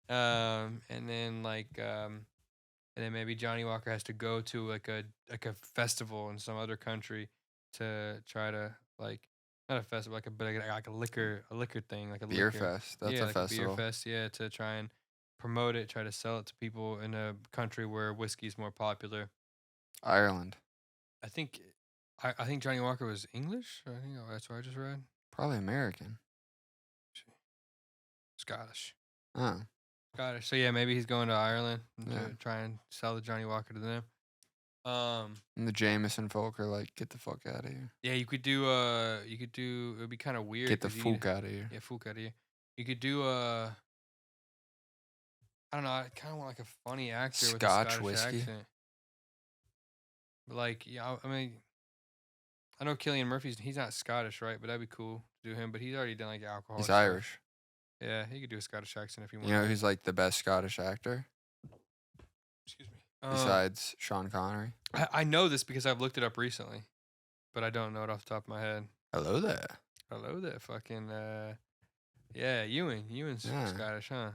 And then maybe Johnny Walker has to go to like a festival in some other country to try to like, not a festival, like a liquor thing, like a Beer liquor. fest. That's a like festival. A beer fest, yeah, to try and promote it, try to sell it to people in a country where whiskey is more popular. Ireland. I think Johnny Walker was English. I think that's what I just read. Probably American. Scottish. Oh. Scottish. So yeah, maybe he's going to Ireland to try and sell the Johnny Walker to them. And the Jameson folk are like, get the fuck out of here. Yeah, you could do it would be kind of weird. Get the fuck out of here. Yeah, fuck out of here. You could do I don't know, I kind of want like a funny actor with a Scottish whiskey. accent. But like, yeah, I mean, I know Cillian Murphy's, he's not Scottish, right? But that'd be cool to do him. But he's already done like alcohol. He's stuff. Irish. Yeah, he could do a Scottish accent if he wanted. You know who's like the best Scottish actor? Excuse me. Besides Sean Connery. I know this because I've looked it up recently, but I don't know it off the top of my head. Hello there. Hello there, fucking yeah, Ewan. Ewan's Scottish, huh?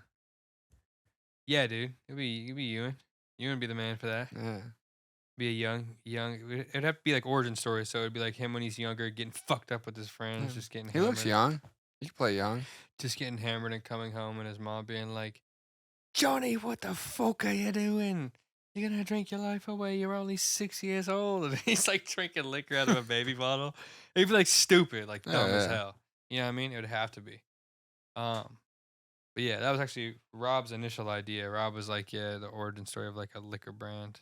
Yeah, dude. It'd be Ewan. Ewan would be the man for that. Yeah. Be a young. It'd have to be like origin story, so it'd be like him when he's younger, getting fucked up with his friends, just getting. He looks young. He can play young. Just getting hammered and coming home, and his mom being like, "Johnny, what the fuck are you doing? You're gonna drink your life away. You're only 6 years old." And he's like drinking liquor out of a baby bottle. It'd be like stupid, like dumb as hell. You know what I mean? It would have to be. But yeah, that was actually Rob's initial idea. Rob was like, yeah, the origin story of like a liquor brand.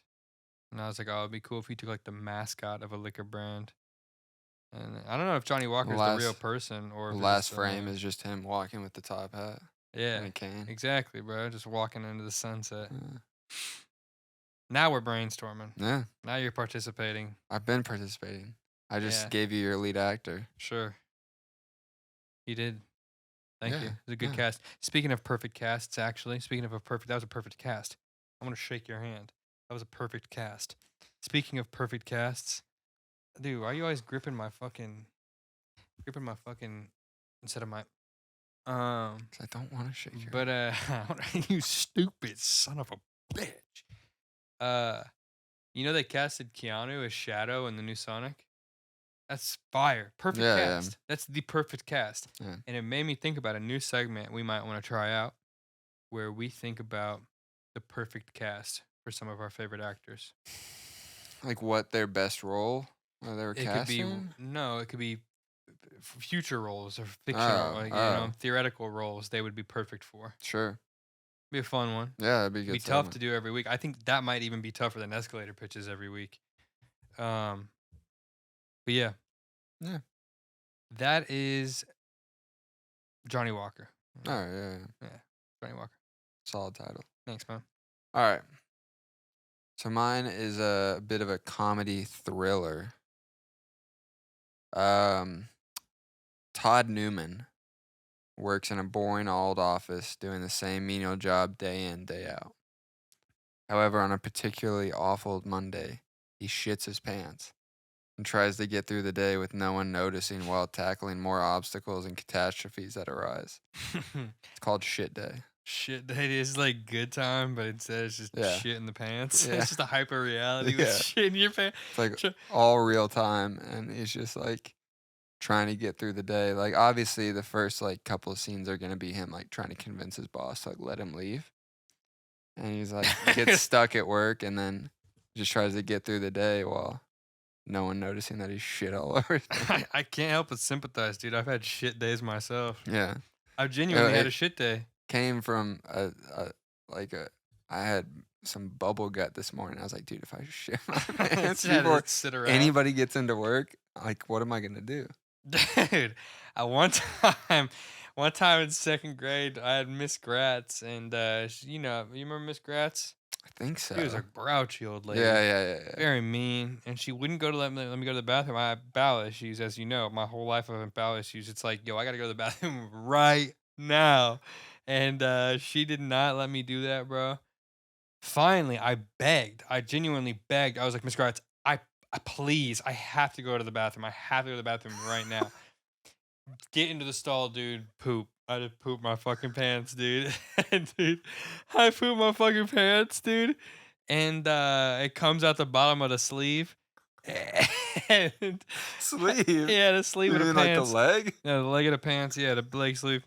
And I was like, oh, it'd be cool if he took like the mascot of a liquor brand. And I don't know if Johnny Walker's the real person or the if last frame is just him walking with the top hat. Yeah, and a cane. Exactly, bro. Just walking into the sunset. Yeah. Now we're brainstorming. Yeah. Now you're participating. I've been participating. I just gave you your lead actor. Sure. You did. Thank you. It was a good cast. Speaking of perfect casts, actually, that was a perfect cast. I want to shake your hand. That was a perfect cast. Speaking of perfect casts, dude, why are you always gripping my fucking instead of my 'cause I don't want to shake your hand. You stupid son of a bitch. You know they casted Keanu as Shadow in the new Sonic? That's fire. Perfect cast. Yeah. That's the perfect cast. Yeah. And it made me think about a new segment we might want to try out where we think about the perfect cast for some of our favorite actors. Like what their best role or they were casting? It could be future roles or fictional, theoretical roles they would be perfect for. Sure. Be a fun one. Yeah, that'd be good. It'd be tough to do every week. I think that might even be tougher than escalator pitches every week. But yeah. Yeah. That is Johnny Walker. All right, yeah. Johnny Walker. Solid title. Thanks, man. All right. So mine is a bit of a comedy thriller. Todd Newman works in a boring old office doing the same menial job day in, day out. However, on a particularly awful Monday, he shits his pants and tries to get through the day with no one noticing while tackling more obstacles and catastrophes that arise. It's called Shit Day. Shit day is like good time, but instead it's just Yeah. shit in the pants. Yeah. It's just a hyper reality with Yeah. shit in your pants. It's like all real time, and he's just like trying to get through the day. Like obviously the first like couple of scenes are gonna be him like trying to convince his boss to like let him leave. And he's like gets stuck at work and then just tries to get through the day while no one noticing that he's shit all over. I can't help but sympathize, dude. I've had shit days myself. Yeah. I've genuinely had it- a shit day. Came from I had some bubble gut this morning. I was like, dude, if I shit my pants Just had to before sit around. anybody gets into work, like what am I gonna do? Dude, at one time in second grade, I had Miss Gratz, and you remember Miss Gratz? I think so. She was a grouchy old lady. Yeah. Very mean, and she wouldn't go to let me go to the bathroom. I have bowel issues, as you know. My whole life I've had bowel issues. It's like, yo, I gotta go to the bathroom right now, and she did not let me do that, bro. Finally, I begged. I genuinely begged. I was like, Miss Gratz, please, I have to go to the bathroom. I have to go to the bathroom right now. Get into the stall, dude. Poop. I just pooped my fucking pants, dude. Dude, I pooped my fucking pants, dude. And it comes out the bottom of the sleeve. And Sleeve? yeah, the sleeve You of the mean like the pants. leg? Yeah, the leg of the pants. Yeah, the leg sleeve.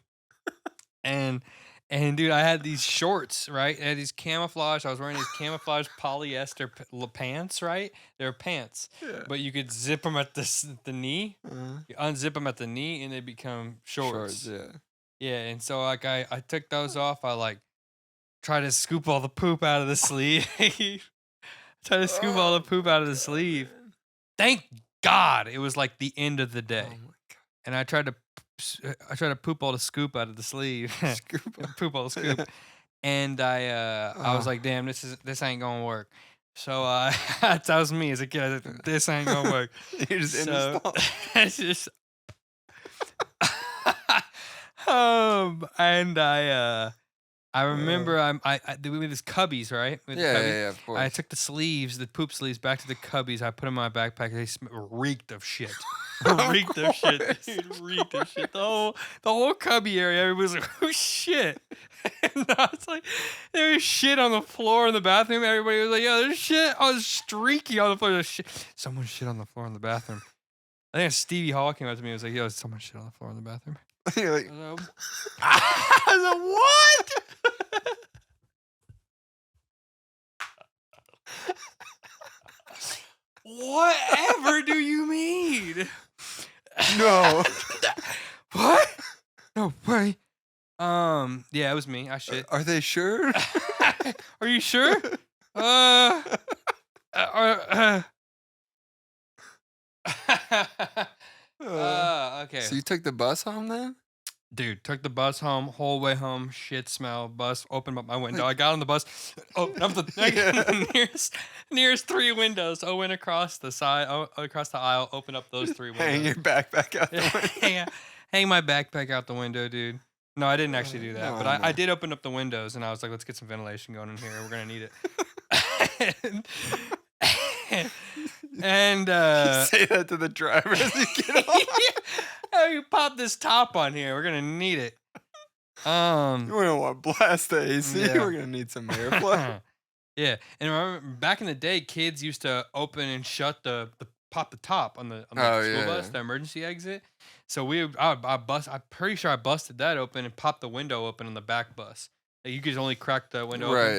And dude, I had these shorts, right? I had these camouflage. I was wearing these camouflage polyester pants, right? They were pants, Yeah. but you could zip them at the knee. You unzip them at the knee, and they become shorts. Yeah. Yeah, and so like I took those off. I like tried to scoop all the poop out of the sleeve. Try to scoop all the poop out of the sleeve. Thank God it was like the end of the day, Oh my god. and I tried to poop all the scoop out of the sleeve. Poop all the scoop. And I was like, damn, this ain't gonna work. So that was me as a kid. I was like, this ain't gonna work. You're just in the stall. It's just and I remember I we had these cubbies, right? We had the cubbies. Yeah, of course. I took the sleeves, the poop sleeves, back to the cubbies. I put them in my backpack. They reeked of shit. Reeked of shit, dude. Reeked of shit. The whole cubby area. Everybody was like, "Oh shit!" And I was like, "There was shit on the floor in the bathroom." Everybody was like, "Yo, there's shit. I was streaky on the floor. There's shit. Someone shit on the floor in the bathroom." I think Stevie Hall came up to me and was like, "Yo, someone shit on the floor in the bathroom." You're like, I was like, "What?" Whatever do you mean? no. What? No way. Yeah, it was me. I shit. Are they sure? Are you sure? Okay. So you took the bus home then? Dude, took the bus home, whole way home, shit smell, bus, opened up my window. I got on the bus, opened up the nearest three windows. I went across the aisle, opened up those three windows. Hang your backpack out the window. Hang my backpack out the window, dude. No, I didn't actually do that, No, but no. I did open up the windows, and I was like, let's get some ventilation going in here. We're going to need it. and You say that to the driver as you get off. Oh, you pop this top on here. We're gonna need it. You don't want to blast the AC. Yeah. We're gonna need some airflow. Yeah, and remember back in the day, kids used to open and shut pop the top on the school bus, the emergency exit. So I'm pretty sure I busted that open and popped the window open on the back bus. Like, you could only crack the window Right, open.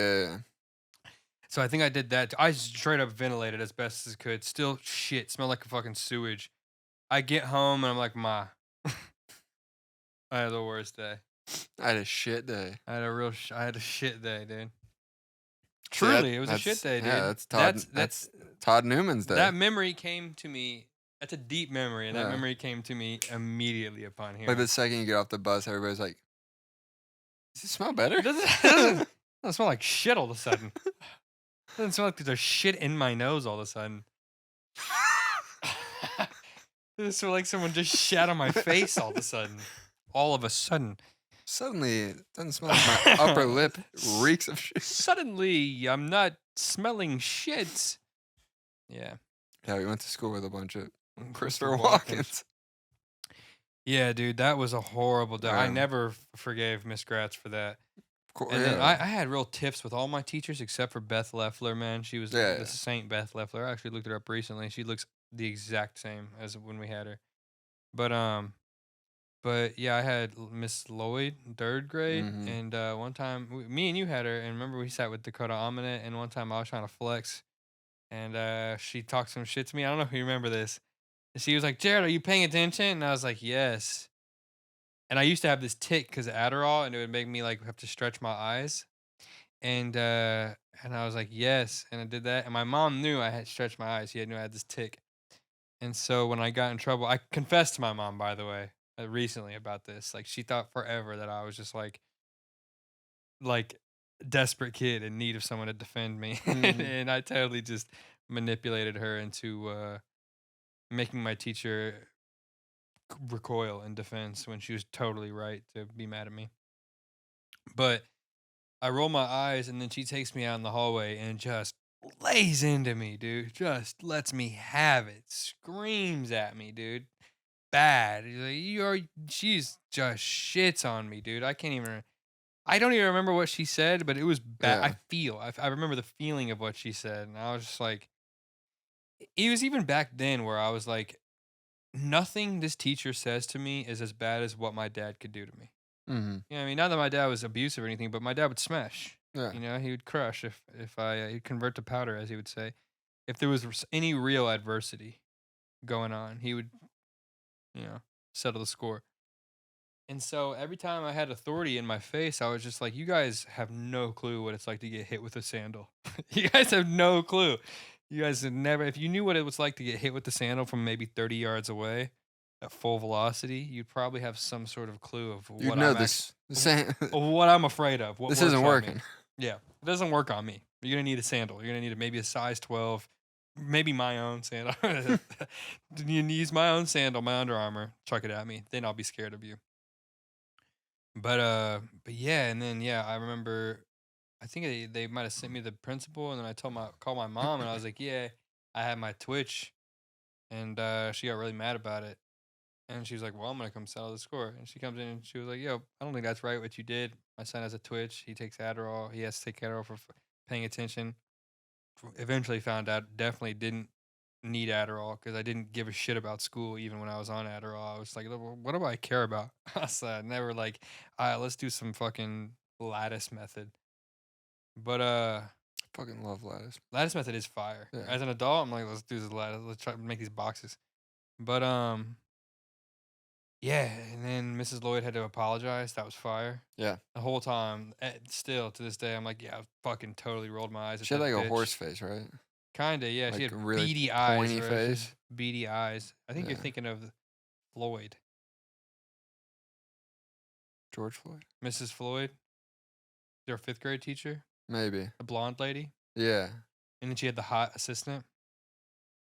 yeah. So I think I did that. I straight up ventilated as best as I could. Still shit, smelled like a fucking sewage. I get home and I'm like, Ma, I had the worst day. I had a shit day. I had a shit day, dude. See, Truly, it was a shit day, dude. Yeah, that's Todd Newman's day. That memory came to me. That's a deep memory, and that Yeah. memory came to me immediately upon hearing. Like the second you get off the bus, everybody's like, "Does it smell better?" It doesn't smell like shit all of a sudden. doesn't smell like there's shit in my nose all of a sudden. It smells like someone just shat on my face all of a sudden. All of a sudden. Suddenly, it doesn't smell like my upper lip reeks of shit. Suddenly, I'm not smelling shit. Yeah. Yeah, we went to school with a bunch of Christopher Walkens. Walkens. Yeah, dude, that was a horrible day. I Yeah. never forgave Miss Gratz for that. Of course, And then yeah. I had real tiffs with all my teachers except for Beth Leffler, man. She was Yeah, the yeah. Saint Beth Leffler. I actually looked her up recently. She looks the exact same as when we had her. But yeah, I had Miss Lloyd, 3rd grade, Mhm. and one time me and you had her, and remember we sat with Dakota Aminet, and one time I was trying to flex, and she talked some shit to me. I don't know if you remember this. And she was like, "Jared, are you paying attention?" And I was like, "Yes." And I used to have this tick because of Adderall, and it would make me like have to stretch my eyes. And I was like, "Yes," and I did that. And my mom knew I had stretched my eyes. She knew I had this tick. And so when I got in trouble, I confessed to my mom, by the way, recently about this. Like she thought forever that I was just like desperate kid in need of someone to defend me, Mhm. and I totally just manipulated her into making my teacher recoil in defense when she was totally right to be mad at me. But I roll my eyes, and then she takes me out in the hallway and just lays into me, dude. Just lets me have it. Screams at me, dude. Bad. She's just shits on me, dude. I don't even remember what she said, but it was bad. Yeah. I remember the feeling of what she said, and I was just like, it was even back then where I was like, nothing this teacher says to me is as bad as what my dad could do to me. Mhm. You know what I mean? Not that my dad was abusive or anything, but my dad would smash. Yeah. You know, he would crush if he'd convert to powder, as he would say. If there was any real adversity going on, he would, settle the score. And so every time I had authority in my face, I was just like, you guys have no clue what it's like to get hit with a sandal. You guys have no clue. You guys have never, if you knew what it was like to get hit with the sandal from maybe 30 yards away at full velocity, you'd probably have some sort of clue of You what know I'm this. what I'm afraid of. What This works isn't on me. working. Yeah, it doesn't work on me. You're gonna need a sandal. You're gonna need maybe a size 12, maybe my own sandal. You use my own sandal, my Under Armour. Chuck it at me, then I'll be scared of you. But yeah, and then yeah, I remember. I think they might have sent me the principal, and then I called my mom, and I was like, yeah, I had my Twitch, and she got really mad about it. And she was like, well, I'm going to come settle the score. And she comes in and she was like, yo, I don't think that's right what you did. My son has a Twitch. He takes Adderall. He has to take Adderall for paying attention. Eventually found out definitely didn't need Adderall because I didn't give a shit about school even when I was on Adderall. I was like, what do I care about? So I never like, all right, let's do some fucking lattice method. But Fucking love lattice. lattice method is fire. Yeah. As an adult, I'm like, let's do this lattice. Let's try to make these boxes. But yeah, and then Mrs. Lloyd had to apologize. That was fire. Yeah. The whole time, still to this day, I'm like, yeah, I fucking totally rolled my eyes at She had that like a bitch. horse face, right? Kinda, yeah. She Like had a really beady eyes. pointy right? face. Beady eyes. I think you're Yeah. thinking of Floyd, George Floyd. Mrs. Floyd, their 5th grade teacher, Maybe. the blonde lady, Yeah. and then she had the hot assistant.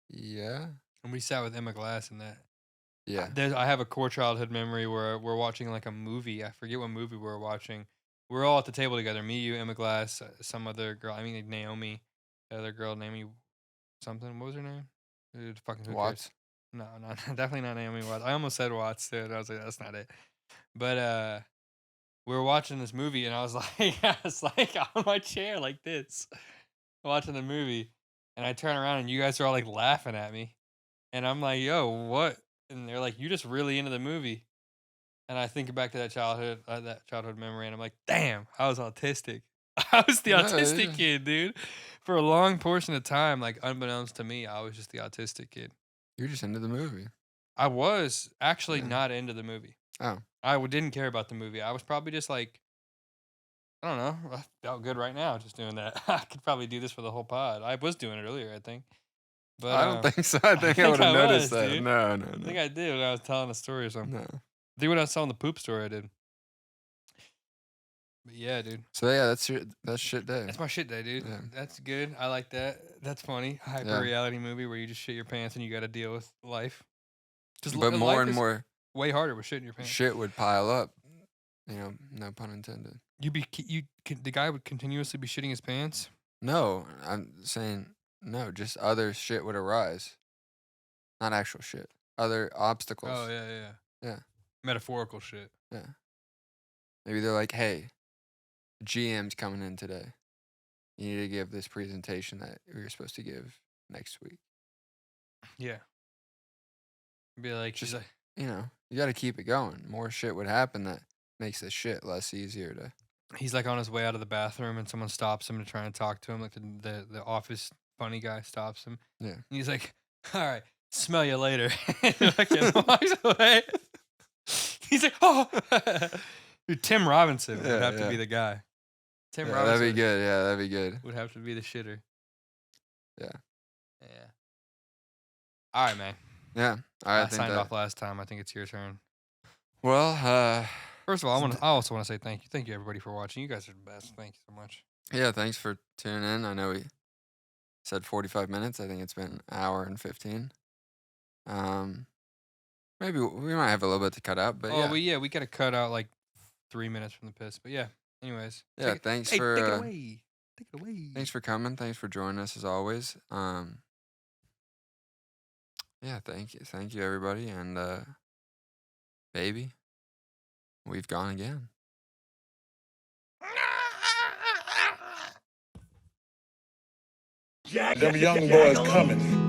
Yeah. And we sat with Emma Glass in that. Yeah. I have a core childhood memory where we're watching like a movie. I forget what movie we were watching. We're all at the table together. Me, you, Emma Glass, some other girl. I mean, like Naomi, the other girl, Naomi something. What was her name? Fucking who Watts. cares? No, definitely not Naomi Watts. I almost said Watts too, and I was like, that's not it. But we were watching this movie, and I was like on my chair like this, watching the movie, and I turn around, and you guys are all like laughing at me, and I'm like, yo, what? And they're like, "You just really into the movie," and I think back to that childhood memory, and I'm like, "Damn, I was autistic. I was the No, autistic yeah. kid, dude." For a long portion of time, like unbeknownst to me, I was just the autistic kid. You're just into the movie. I was actually Yeah. not into the movie. Oh. I didn't care about the movie. I was probably just like, I don't know. I felt good right now just doing that. I could probably do this for the whole pod. I was doing it earlier, I think. But I don't think so. I think I would have noticed that. dude. No. I think I did when I was telling a story or something. No. I think when I was telling the poop story, I did. But yeah, dude. So yeah, that's shit day. That's my shit day, dude. Yeah. That's good. I like that. That's funny. Hyper Yeah. reality movie where you just shit your pants and you got to deal with life. But more life and is more way harder with shitting your pants. shit would pile up. You know, no pun intended. The guy would continuously be shitting his pants. No, I'm saying no. Just other shit would arise, not actual shit. Other obstacles. Oh yeah. Yeah. Metaphorical shit. Yeah. Maybe they're like, hey, GM's coming in today. You need to give this presentation that we were supposed to give next week. Yeah. Be like, she's like, You know, you got to keep it going. More shit would happen that makes this shit less easier to. he's like on his way out of the bathroom and someone stops him to try and talk to him. Like the office funny guy stops him. Yeah. And he's like, all right, smell you later. And fucking walks away. He's like, oh. Dude, Tim Robinson would have to be the guy. Tim Robinson. That'd be good. Yeah, that'd be good. Would have to be the shitter. Yeah. Yeah. All right, man. Yeah. All right. I signed off last time. I think it's your turn. Well, first of all, I also want to say thank you. Thank you, everybody, for watching. You guys are the best. Thank you so much. yeah, thanks for tuning in. I know we said 45 minutes. I think it's been an hour and 15. Maybe we might have a little bit to cut out, but we got to cut out like 3 minutes from the piss. But yeah, anyways. Yeah, thanks for take it away. Take it away. Thanks for coming. Thanks for joining us as always. Yeah, thank you everybody, and baby, we've gone again. Them young boys coming.